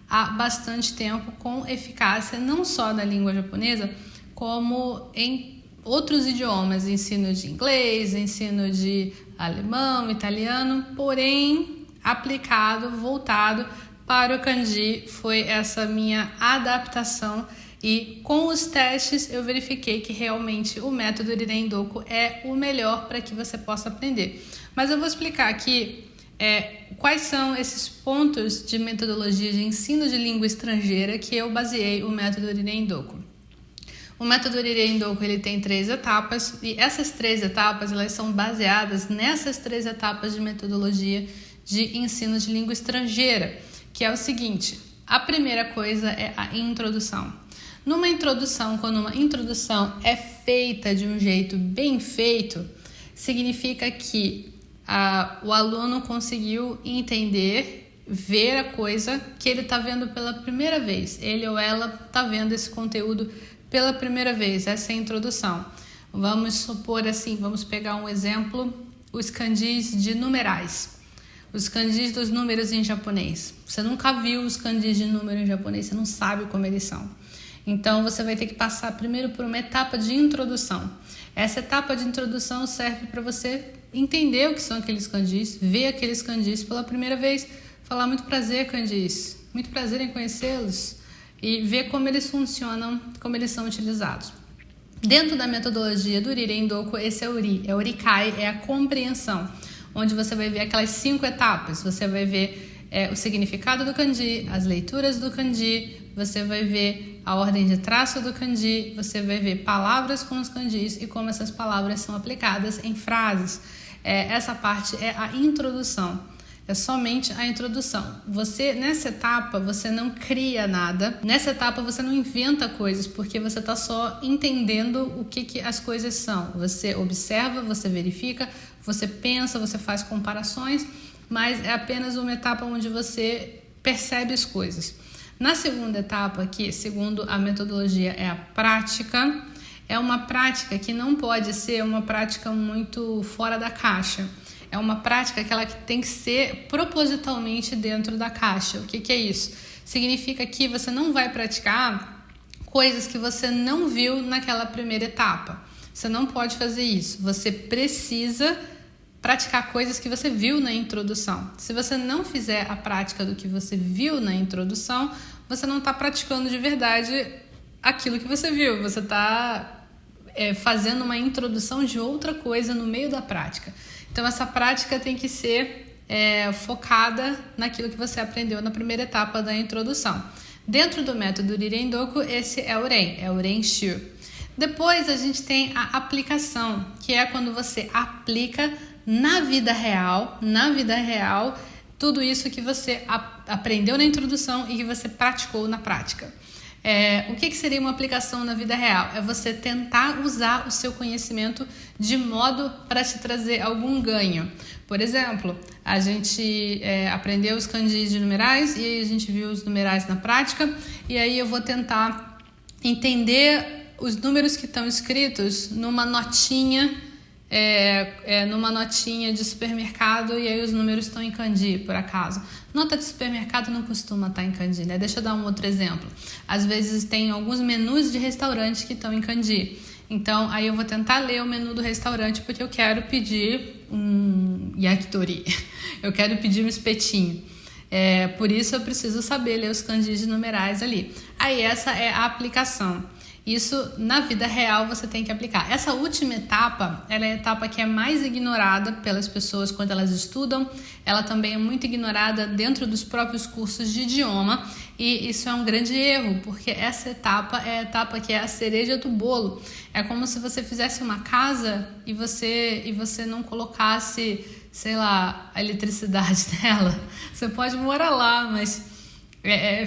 Speaker 1: há bastante tempo com eficácia, não só na língua japonesa, como em outros idiomas, ensino de inglês, ensino de alemão, italiano, porém aplicado, voltado para o kanji. Foi essa minha adaptação e com os testes eu verifiquei que realmente o método Riren-doku é o melhor para que você possa aprender. Mas eu vou explicar aqui quais são esses pontos de metodologia de ensino de língua estrangeira que eu baseei o método Riren-doku. O método Riren-doku ele tem 3 etapas e essas 3 etapas elas são baseadas nessas 3 etapas de metodologia de ensino de língua estrangeira, que é o seguinte: a primeira coisa é a introdução. Numa introdução, quando uma introdução é feita de um jeito bem feito, significa que o aluno conseguiu entender, ver a coisa que ele está vendo pela primeira vez. Ele ou ela está vendo esse conteúdo pela primeira vez, essa é a introdução. Vamos supor assim, vamos pegar um exemplo, os kanjis de numerais. Os kanjis dos números em japonês. Você nunca viu os kanjis de número em japonês, você não sabe como eles são. Então, você vai ter que passar primeiro por uma etapa de introdução. Essa etapa de introdução serve para você entender o que são aqueles kanjis, ver aqueles kanjis pela primeira vez, falar muito prazer, kanjis, muito prazer em conhecê-los e ver como eles funcionam, como eles são utilizados. Dentro da metodologia do Rirei-Doku, esse é o Ri, é o Rikai, é a compreensão, onde você vai ver aquelas 5 etapas. Você vai ver o significado do kanji, as leituras do kanji, você vai ver a ordem de traço do kanji, você vai ver palavras com os kanjis e como essas palavras são aplicadas em frases. Essa parte é a introdução, é somente a introdução. Nessa etapa, você não cria nada, nessa etapa você não inventa coisas, porque você está só entendendo o que as coisas são. Você observa, você verifica, você pensa, você faz comparações, mas é apenas uma etapa onde você percebe as coisas. Na segunda etapa, que segundo a metodologia é a prática, é uma prática que não pode ser uma prática muito fora da caixa. É uma prática que ela tem que ser propositalmente dentro da caixa. O que é isso? Significa que você não vai praticar coisas que você não viu naquela primeira etapa. Você não pode fazer isso. Você precisa praticar coisas que você viu na introdução. Se você não fizer a prática do que você viu na introdução, você não está praticando de verdade aquilo que você viu. Você está fazendo uma introdução de outra coisa no meio da prática. Então, essa prática tem que ser focada naquilo que você aprendeu na primeira etapa da introdução. Dentro do método Rirei-Doku, esse é o Ren-Shū. Depois, a gente tem a aplicação, que é quando você aplica na vida real, tudo isso que você aprendeu na introdução e que você praticou na prática. O que seria uma aplicação na vida real? É você tentar usar o seu conhecimento de modo para te trazer algum ganho. Por exemplo, a gente aprendeu os kanjis de numerais e aí a gente viu os numerais na prática e aí eu vou tentar entender os números que estão escritos numa notinha de supermercado e aí os números estão em kanji, por acaso. Nota de supermercado não costuma estar em kanji, né? Deixa eu dar um outro exemplo. Às vezes tem alguns menus de restaurante que estão em kanji. Então, aí eu vou tentar ler o menu do restaurante porque eu quero pedir um yakitori. Eu quero pedir um espetinho. Por isso eu preciso saber ler os kanjis de numerais ali. Aí essa é a aplicação. Isso, na vida real, você tem que aplicar. Essa última etapa, ela é a etapa que é mais ignorada pelas pessoas quando elas estudam. Ela também é muito ignorada dentro dos próprios cursos de idioma. E isso é um grande erro, porque essa etapa é a etapa que é a cereja do bolo. É como se você fizesse uma casa e você não colocasse, sei lá, a eletricidade nela. Você pode morar lá, mas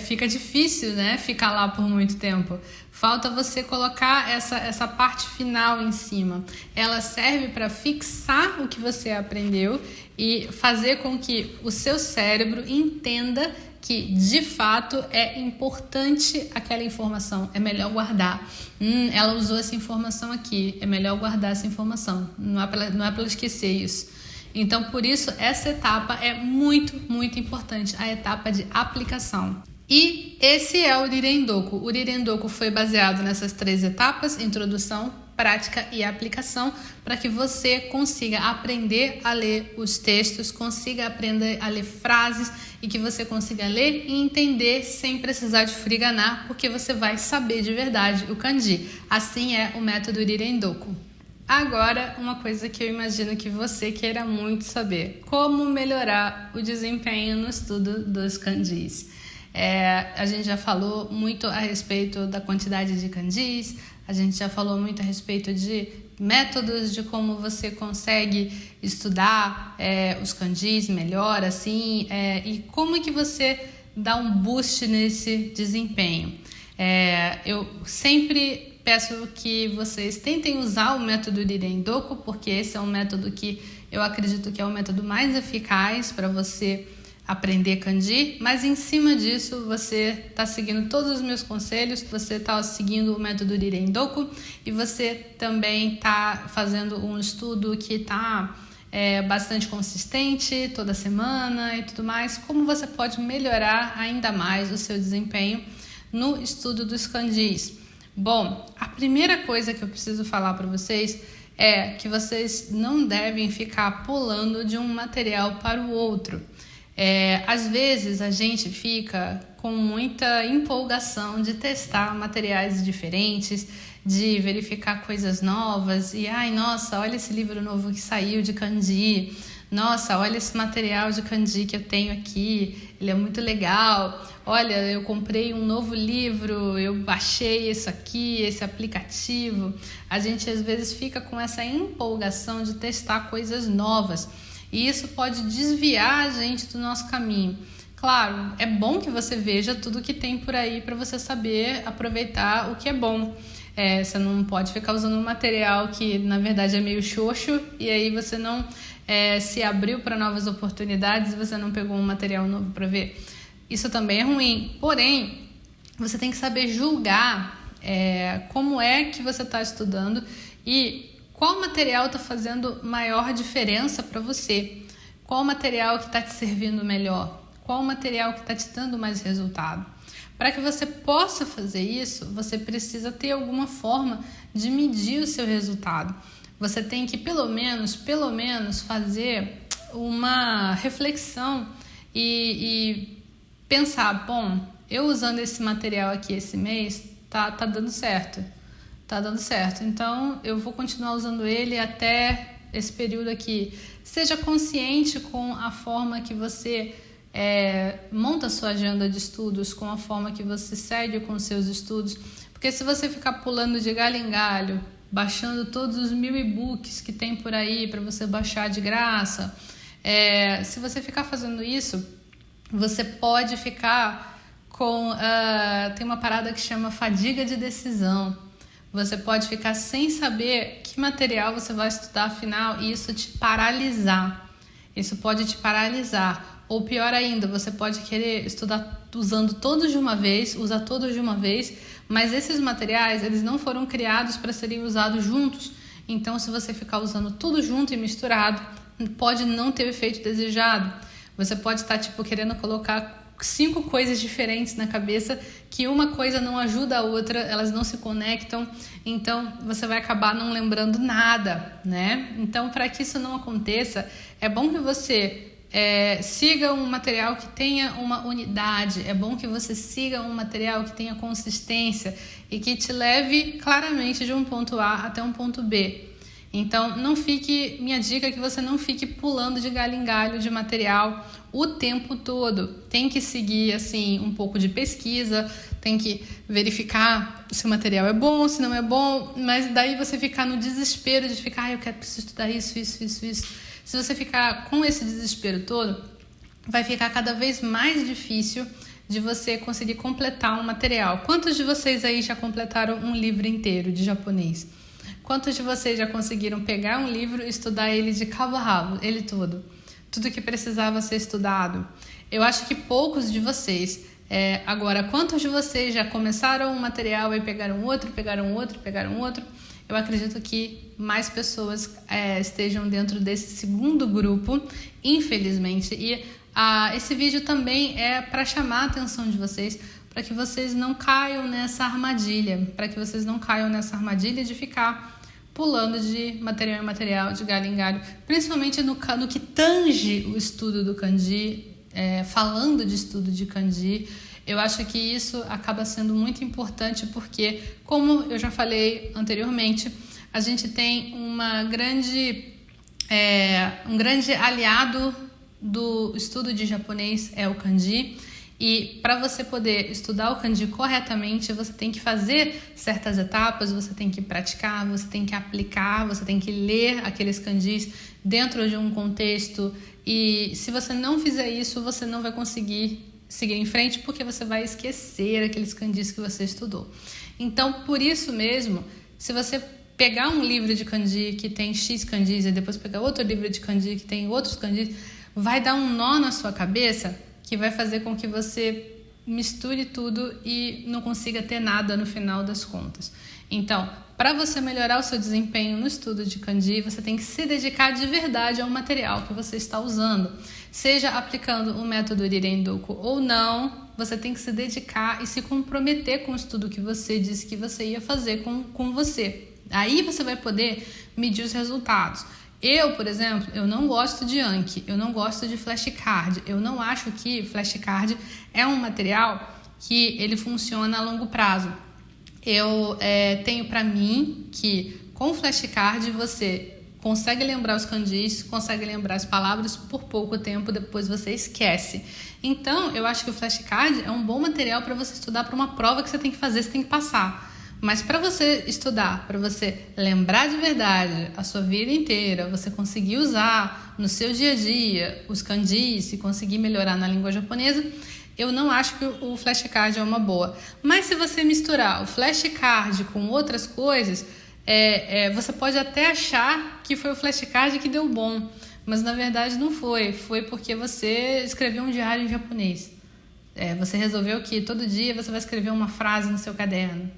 Speaker 1: fica difícil, né? Ficar lá por muito tempo. Falta você colocar essa parte final em cima. Ela serve para fixar o que você aprendeu e fazer com que o seu cérebro entenda que, de fato, é importante aquela informação. É melhor guardar. Ela usou essa informação aqui. É melhor guardar essa informação. Não é para esquecer isso. Então, por isso, essa etapa é muito, muito importante. A etapa de aplicação. E esse é o Rirei-Doku. O Rirei-Doku foi baseado nessas 3 etapas, introdução, prática e aplicação, para que você consiga aprender a ler os textos, consiga aprender a ler frases e que você consiga ler e entender sem precisar de furiganar, porque você vai saber de verdade o kanji. Assim é o método Rirei-Doku. Agora, uma coisa que eu imagino que você queira muito saber: como melhorar o desempenho no estudo dos kanjis. A gente já falou muito a respeito da quantidade de kanjis, a gente já falou muito a respeito de métodos de como você consegue estudar os kanjis melhor, assim, e como é que você dá um boost nesse desempenho. Eu sempre peço que vocês tentem usar o método Riren-doku, porque esse é um método que eu acredito que é o método mais eficaz para você aprender kanji, mas em cima disso você está seguindo todos os meus conselhos, você está seguindo o método Riren-doku e você também está fazendo um estudo que está bastante consistente toda semana e tudo mais. Como você pode melhorar ainda mais o seu desempenho no estudo dos kanjis? Bom, a primeira coisa que eu preciso falar para vocês é que vocês não devem ficar pulando de um material para o outro. Às vezes a gente fica com muita empolgação de testar materiais diferentes, de verificar coisas novas e, nossa, olha esse livro novo que saiu de kanji, nossa, olha esse material de kanji que eu tenho aqui, ele é muito legal, olha, eu comprei um novo livro, eu baixei isso aqui, esse aplicativo. A gente às vezes fica com essa empolgação de testar coisas novas e isso pode desviar a gente do nosso caminho. Claro, é bom que você veja tudo que tem por aí para você saber aproveitar o que é bom. Você não pode ficar usando um material que na verdade é meio xoxo e aí você não se abriu para novas oportunidades e você não pegou um material novo para ver. Isso também é ruim, porém você tem que saber julgar como é que você está estudando e qual material está fazendo maior diferença para você, qual material que está te servindo melhor, qual material que está te dando mais resultado. Para que você possa fazer isso, você precisa ter alguma forma de medir o seu resultado. Você tem que pelo menos fazer uma reflexão e pensar, bom, eu usando esse material aqui esse mês, tá dando certo. Tá dando certo, então eu vou continuar usando ele até esse período aqui. Seja consciente com a forma que você monta a sua agenda de estudos, com a forma que você segue com os seus estudos, porque se você ficar pulando de galho em galho, baixando todos os 1000 e-books que tem por aí para você baixar de graça, se você ficar fazendo isso, você pode ficar com... tem uma parada que chama fadiga de decisão. Você pode ficar sem saber que material você vai estudar afinal e isso te paralisar. Isso pode te paralisar. Ou pior ainda, você pode querer estudar usando todos de uma vez, usar todos de uma vez, mas esses materiais, eles não foram criados para serem usados juntos. Então, se você ficar usando tudo junto e misturado, pode não ter o efeito desejado. Você pode estar, querendo colocar 5 coisas diferentes na cabeça, que uma coisa não ajuda a outra, elas não se conectam, então você vai acabar não lembrando nada, né? Então, para que isso não aconteça, é bom que você siga um material que tenha uma unidade, é bom que você siga um material que tenha consistência e que te leve claramente de um ponto A até um ponto B. Então, minha dica é que você não fique pulando de galho em galho de material o tempo todo. Tem que seguir, assim, um pouco de pesquisa, tem que verificar se o material é bom, se não é bom, mas daí você ficar no desespero de ficar, eu preciso estudar isso. Se você ficar com esse desespero todo, vai ficar cada vez mais difícil de você conseguir completar um material. Quantos de vocês aí já completaram um livro inteiro de japonês? Quantos de vocês já conseguiram pegar um livro e estudar ele de cabo a rabo, ele todo? Tudo que precisava ser estudado? Eu acho que poucos de vocês. Agora, quantos de vocês já começaram um material e pegaram outro? Eu acredito que mais pessoas estejam dentro desse segundo grupo, infelizmente. E esse vídeo também é para chamar a atenção de vocês, para que vocês não caiam nessa armadilha, de ficar pulando de material em material, de galho em galho, principalmente no que tange o estudo do kanji, falando de estudo de kanji. Eu acho que isso acaba sendo muito importante porque, como eu já falei anteriormente, a gente tem um grande aliado do estudo de japonês é o kanji. E para você poder estudar o kanji corretamente, você tem que fazer certas etapas, você tem que praticar, você tem que aplicar, você tem que ler aqueles kanjis dentro de um contexto. E se você não fizer isso, você não vai conseguir seguir em frente, porque você vai esquecer aqueles kanjis que você estudou. Então, por isso mesmo, se você pegar um livro de kanji que tem X kanjis e depois pegar outro livro de kanji que tem outros kanjis, vai dar um nó na sua cabeça que vai fazer com que você misture tudo e não consiga ter nada no final das contas. Então, para você melhorar o seu desempenho no estudo de kanji, você tem que se dedicar de verdade ao material que você está usando. Seja aplicando o método Rirendoku ou não, você tem que se dedicar e se comprometer com o estudo que você disse que você ia fazer com você. Aí você vai poder medir os resultados. Eu, por exemplo, eu não gosto de Anki, eu não gosto de flashcard. Eu não acho que flashcard é um material que ele funciona a longo prazo. Eu tenho para mim que com flashcard você consegue lembrar os kanjis, consegue lembrar as palavras por pouco tempo, depois você esquece. Então, eu acho que o flashcard é um bom material para você estudar para uma prova que você tem que fazer, você tem que passar. Mas para você estudar, para você lembrar de verdade a sua vida inteira, você conseguir usar no seu dia a dia os kanjis e conseguir melhorar na língua japonesa, eu não acho que o flashcard é uma boa. Mas se você misturar o flashcard com outras coisas, você pode até achar que foi o flashcard que deu bom, mas na verdade não foi. Foi porque você escreveu um diário em japonês. Você resolveu que todo dia você vai escrever uma frase no seu caderno,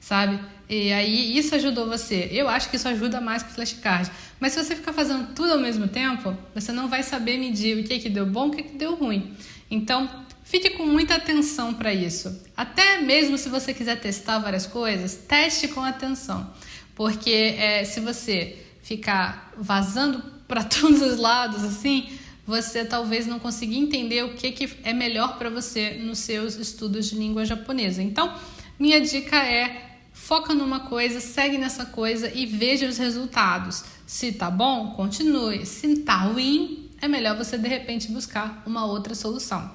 Speaker 1: sabe? E aí isso ajudou você. Eu acho que isso ajuda mais que o flashcard. Mas se você ficar fazendo tudo ao mesmo tempo, você não vai saber medir o que deu bom e o que deu ruim. Então, fique com muita atenção para isso. Até mesmo se você quiser testar várias coisas, teste com atenção. Porque se você ficar vazando para todos os lados assim, você talvez não consiga entender o que é melhor para você nos seus estudos de língua japonesa. Então, minha dica é: foca numa coisa, segue nessa coisa e veja os resultados. Se tá bom, continue. Se tá ruim, é melhor você de repente buscar uma outra solução.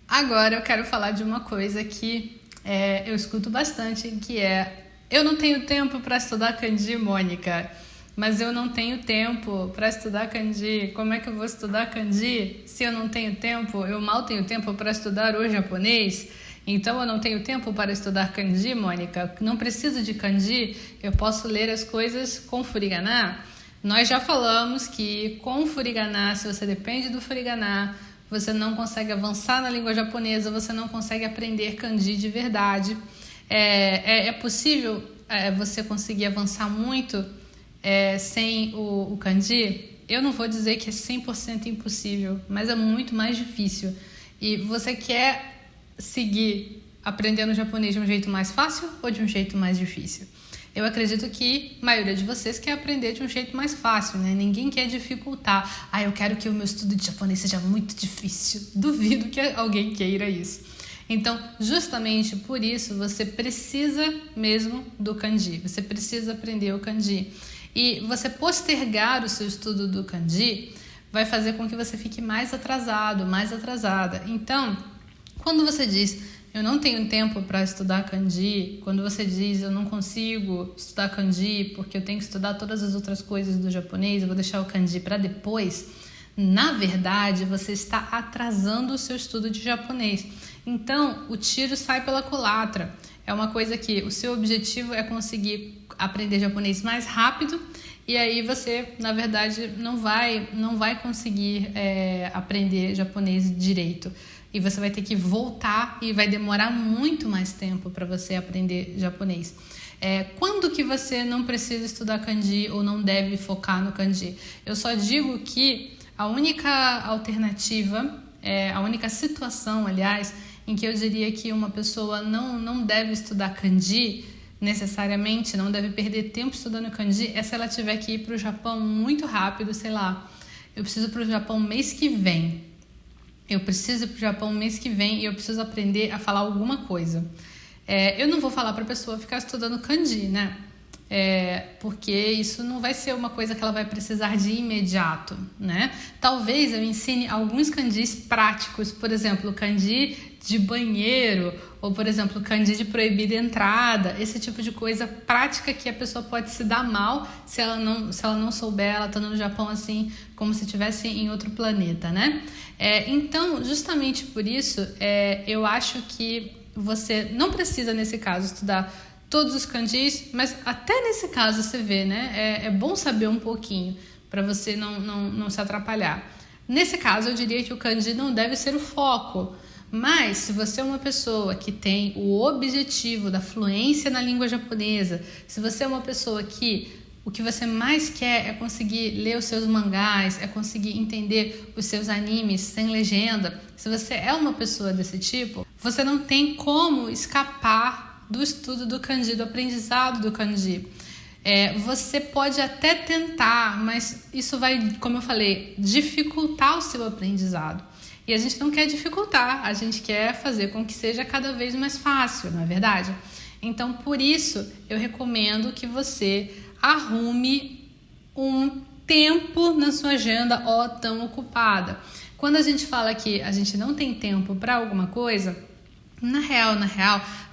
Speaker 1: Agora eu quero falar de uma coisa que eu escuto bastante, que é: eu não tenho tempo para estudar kanji, Mônica. Mas eu não tenho tempo para estudar kanji. Como é que eu vou estudar kanji se eu não tenho tempo? Eu mal tenho tempo para estudar o japonês. Então eu não tenho tempo para estudar kanji, Mônica. Não preciso de kanji. Eu posso ler as coisas com furigana. Nós já falamos que com furigana, se você depende do furigana, você não consegue avançar na língua japonesa, você não consegue aprender kanji de verdade. É possível você conseguir avançar muito sem o kanji? Eu não vou dizer que é 100% impossível, mas é muito mais difícil. E você quer seguir aprendendo japonês de um jeito mais fácil ou de um jeito mais difícil? Eu acredito que a maioria de vocês quer aprender de um jeito mais fácil, né? Ninguém quer dificultar. Eu quero que o meu estudo de japonês seja muito difícil. Duvido que alguém queira isso. Então, justamente por isso, você precisa mesmo do kanji. Você precisa aprender o kanji. E você postergar o seu estudo do kanji vai fazer com que você fique mais atrasado, mais atrasada. Então, quando você diz: eu não tenho tempo para estudar kanji, quando você diz: eu não consigo estudar kanji porque eu tenho que estudar todas as outras coisas do japonês, eu vou deixar o kanji para depois, na verdade, você está atrasando o seu estudo de japonês. Então, o tiro sai pela culatra. É uma coisa que o seu objetivo é conseguir aprender japonês mais rápido, e aí você, na verdade, não vai conseguir aprender japonês direito. E você vai ter que voltar e vai demorar muito mais tempo para você aprender japonês. Quando que você não precisa estudar kanji ou não deve focar no kanji? Eu só digo que a única alternativa, a única situação, aliás, em que eu diria que uma pessoa não deve estudar kanji necessariamente, não deve perder tempo estudando kanji, é se ela tiver que ir para o Japão muito rápido, sei lá, eu preciso para o Japão mês que vem. Eu preciso ir para o Japão mês que vem e eu preciso aprender a falar alguma coisa. Eu não vou falar para a pessoa ficar estudando kanji, né? Porque isso não vai ser uma coisa que ela vai precisar de imediato, né? Talvez eu ensine alguns kanjis práticos, por exemplo, o kanji de banheiro, ou, por exemplo, kanji de proibida entrada, esse tipo de coisa prática que a pessoa pode se dar mal se ela não souber, ela estando no Japão assim, como se estivesse em outro planeta, né? Então, justamente por isso, eu acho que você não precisa, nesse caso, estudar todos os kanjis, mas até nesse caso você vê, né? É bom saber um pouquinho para você não se atrapalhar. Nesse caso, eu diria que o kanji não deve ser o foco, mas se você é uma pessoa que tem o objetivo da fluência na língua japonesa, se você é uma pessoa que o que você mais quer é conseguir ler os seus mangás, é conseguir entender os seus animes sem legenda, se você é uma pessoa desse tipo, você não tem como escapar do estudo do kanji, do aprendizado do kanji. Você pode até tentar, mas isso vai, como eu falei, dificultar o seu aprendizado. E a gente não quer dificultar, a gente quer fazer com que seja cada vez mais fácil, não é verdade? Então, por isso, eu recomendo que você arrume um tempo na sua agenda tão ocupada. Quando a gente fala que a gente não tem tempo para alguma coisa, na real,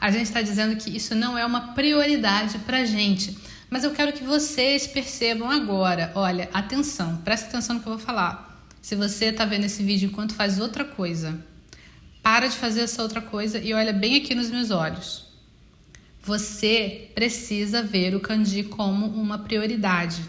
Speaker 1: a gente está dizendo que isso não é uma prioridade para a gente. Mas eu quero que vocês percebam agora, olha, atenção, presta atenção no que eu vou falar. Se você está vendo esse vídeo enquanto faz outra coisa, para de fazer essa outra coisa e olha bem aqui nos meus olhos. Você precisa ver o kanji como uma prioridade.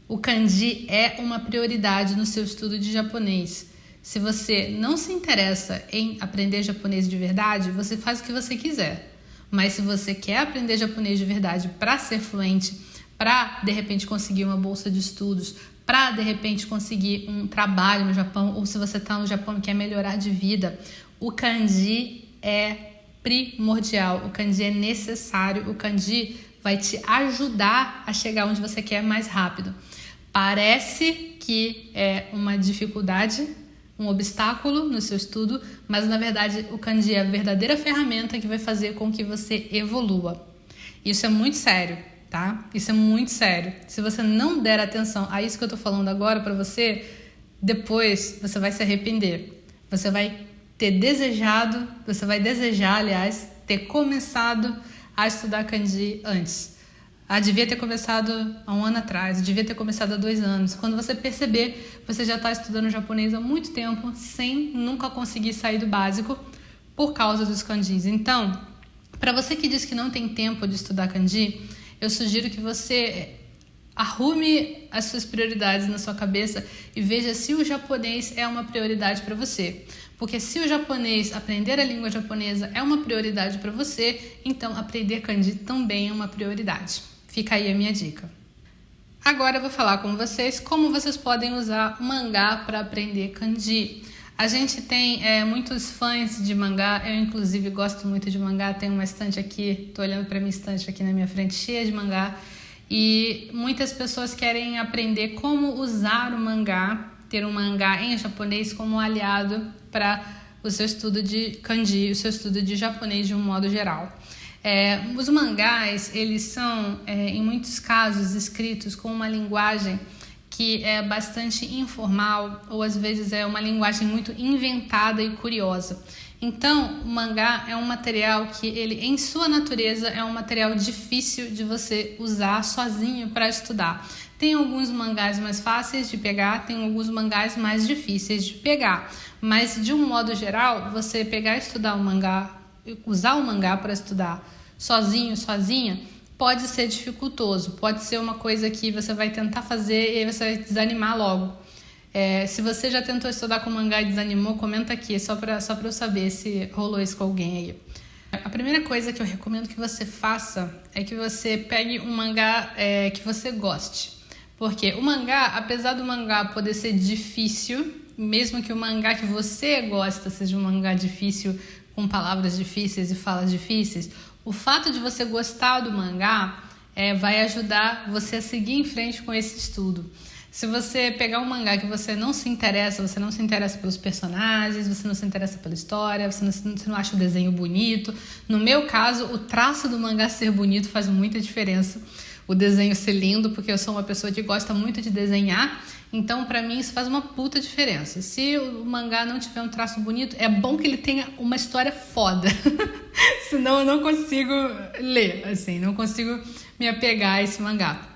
Speaker 1: O kanji é uma prioridade no seu estudo de japonês. Se você não se interessa em aprender japonês de verdade, você faz o que você quiser. Mas se você quer aprender japonês de verdade para ser fluente, para de repente conseguir uma bolsa de estudos, para de repente conseguir um trabalho no Japão, ou se você está no Japão e quer melhorar de vida, o kanji é primordial, o kanji é necessário, o kanji vai te ajudar a chegar onde você quer mais rápido. Parece que é uma dificuldade, um obstáculo no seu estudo, mas na verdade o kanji é a verdadeira ferramenta que vai fazer com que você evolua. Isso é muito sério, tá? Isso é muito sério. Se você não der atenção a isso que eu tô falando agora para você, depois você vai se arrepender. Você vai desejar, aliás, ter começado a estudar kanji antes. Devia ter começado há 1 ano atrás, devia ter começado há 2 anos. Quando você perceber, você já está estudando japonês há muito tempo, sem nunca conseguir sair do básico por causa dos kanjis. Então, para você que diz que não tem tempo de estudar kanji, eu sugiro que você arrume as suas prioridades na sua cabeça e veja se o japonês é uma prioridade para você. Porque se o japonês, aprender a língua japonesa é uma prioridade para você, então aprender kanji também é uma prioridade. Fica aí a minha dica. Agora eu vou falar com vocês como vocês podem usar mangá para aprender kanji. A gente tem muitos fãs de mangá, eu inclusive gosto muito de mangá, tenho uma estante aqui, tô olhando para minha estante aqui na minha frente cheia de mangá, e muitas pessoas querem aprender como usar o mangá, ter um mangá em japonês como aliado para o seu estudo de kanji, o seu estudo de japonês de um modo geral. Os mangás, eles são, em muitos casos, escritos com uma linguagem que é bastante informal, ou às vezes é uma linguagem muito inventada e curiosa. Então, o mangá é um material que ele, em sua natureza, é um material difícil de você usar sozinho para estudar. Tem alguns mangás mais fáceis de pegar, tem alguns mangás mais difíceis de pegar. Mas, de um modo geral, você pegar e estudar o mangá, usar o mangá para estudar sozinha, pode ser dificultoso, pode ser uma coisa que você vai tentar fazer e aí você vai desanimar logo. Se você já tentou estudar com mangá e desanimou, comenta aqui, só pra eu saber se rolou isso com alguém aí. A primeira coisa que eu recomendo que você faça é que você pegue um mangá que você goste. Porque o mangá, apesar do mangá poder ser difícil, mesmo que o mangá que você gosta seja um mangá difícil, com palavras difíceis e falas difíceis, o fato de você gostar do mangá vai ajudar você a seguir em frente com esse estudo. Se você pegar um mangá que você não se interessa pelos personagens, você não se interessa pela história, você não acha o desenho bonito. No meu caso, o traço do mangá ser bonito faz muita diferença, o desenho ser lindo, porque eu sou uma pessoa que gosta muito de desenhar. Então, pra mim, isso faz uma puta diferença. Se o mangá não tiver um traço bonito, é bom que ele tenha uma história foda. Senão eu não consigo ler, assim, não consigo me apegar a esse mangá.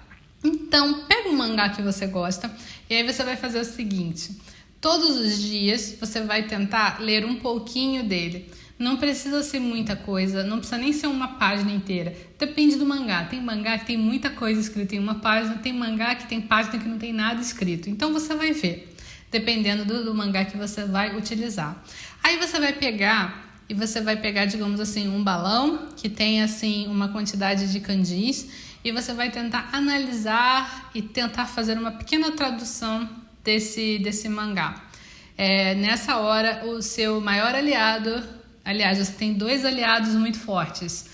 Speaker 1: Então, pega um mangá que você gosta e aí você vai fazer o seguinte. Todos os dias você vai tentar ler um pouquinho dele. Não precisa ser muita coisa, não precisa nem ser uma página inteira. Depende do mangá. Tem mangá que tem muita coisa escrita em uma página, tem mangá que tem página que não tem nada escrito. Então você vai ver, dependendo do mangá que você vai utilizar. Aí você vai pegar, digamos assim, um balão que tem assim uma quantidade de kanjis e você vai tentar analisar e tentar fazer uma pequena tradução desse mangá. Nessa hora, o seu maior aliado... Aliás, você tem 2 aliados muito fortes.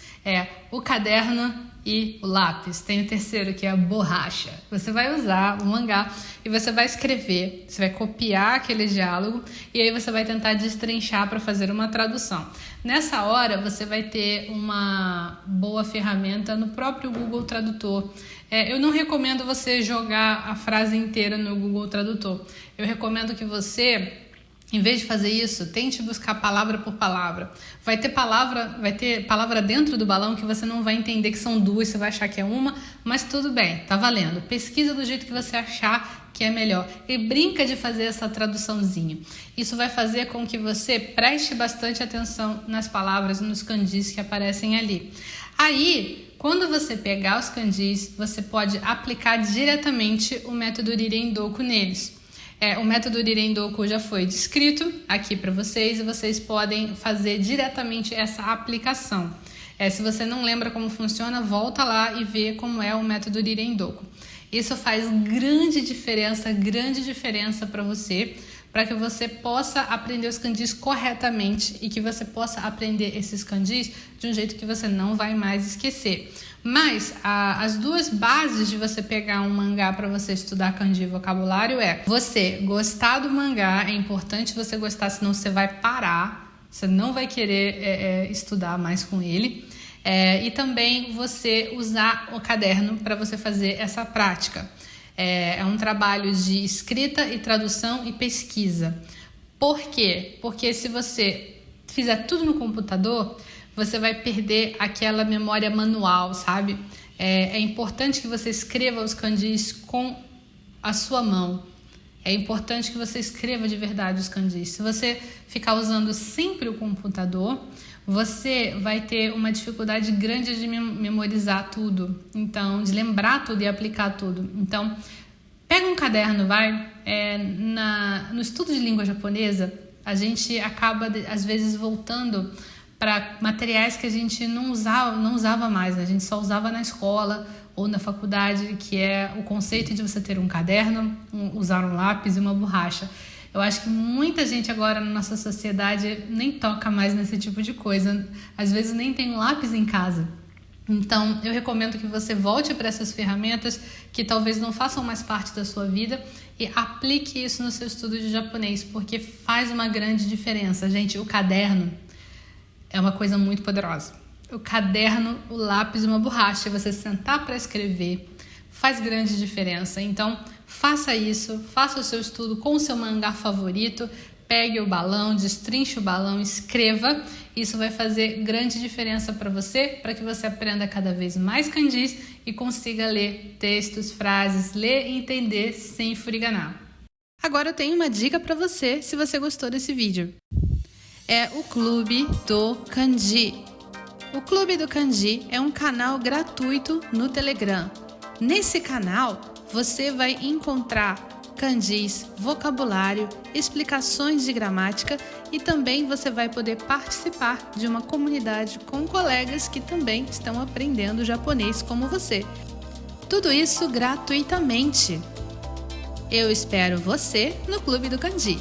Speaker 1: O caderno e o lápis. Tem o terceiro, que é a borracha. Você vai usar o mangá e você vai escrever. Você vai copiar aquele diálogo e aí você vai tentar destrinchar para fazer uma tradução. Nessa hora, você vai ter uma boa ferramenta no próprio Google Tradutor. Eu não recomendo você jogar a frase inteira no Google Tradutor. Eu recomendo que você... Em vez de fazer isso, tente buscar palavra por palavra. Vai ter palavra dentro do balão que você não vai entender que são 2, você vai achar que é uma, mas tudo bem, tá valendo. Pesquisa do jeito que você achar que é melhor e brinca de fazer essa traduçãozinha. Isso vai fazer com que você preste bastante atenção nas palavras, nos kanjis que aparecem ali. Aí, quando você pegar os kanjis, você pode aplicar diretamente o método Rirei-Doku neles. O método Rirei-Doku já foi descrito aqui para vocês e vocês podem fazer diretamente essa aplicação. Se você não lembra como funciona, volta lá e vê como é o método Rirei-Doku. Isso faz grande diferença para você, para que você possa aprender os kanjis corretamente e que você possa aprender esses kanjis de um jeito que você não vai mais esquecer. Mas as 2 bases de você pegar um mangá para você estudar kanji e vocabulário você gostar do mangá. É importante você gostar, senão você vai parar, você não vai querer estudar mais com ele. E também você usar o caderno para você fazer essa prática. É um trabalho de escrita e tradução e pesquisa. Por quê? Porque se você fizer tudo no computador, você vai perder aquela memória manual, sabe? É importante que você escreva os kanjis com a sua mão. É importante que você escreva de verdade os kanjis. Se você ficar usando sempre o computador, você vai ter uma dificuldade grande de memorizar tudo. Então, de lembrar tudo e aplicar tudo. Então, pega um caderno, no estudo de língua japonesa, a gente acaba, às vezes, voltando para materiais que a gente não usava mais, né? A gente só usava na escola ou na faculdade, que é o conceito de você ter um caderno, usar um lápis e uma borracha. Eu acho que muita gente agora na nossa sociedade nem toca mais nesse tipo de coisa, às vezes nem tem um lápis em casa. Então, eu recomendo que você volte para essas ferramentas que talvez não façam mais parte da sua vida e aplique isso no seu estudo de japonês, porque faz uma grande diferença. Gente, o caderno é uma coisa muito poderosa. O caderno, o lápis e uma borracha, você sentar para escrever, faz grande diferença. Então, faça isso, faça o seu estudo com o seu mangá favorito, pegue o balão, destrinche o balão, escreva. Isso vai fazer grande diferença para você, para que você aprenda cada vez mais kanjis e consiga ler textos, frases, ler e entender sem furiganar. Agora eu tenho uma dica para você, se você gostou desse vídeo. É o Clube do Kanji. O Clube do Kanji é um canal gratuito no Telegram. Nesse canal, você vai encontrar kanjis, vocabulário, explicações de gramática e também você vai poder participar de uma comunidade com colegas que também estão aprendendo japonês como você. Tudo isso gratuitamente. Eu espero você no Clube do Kanji.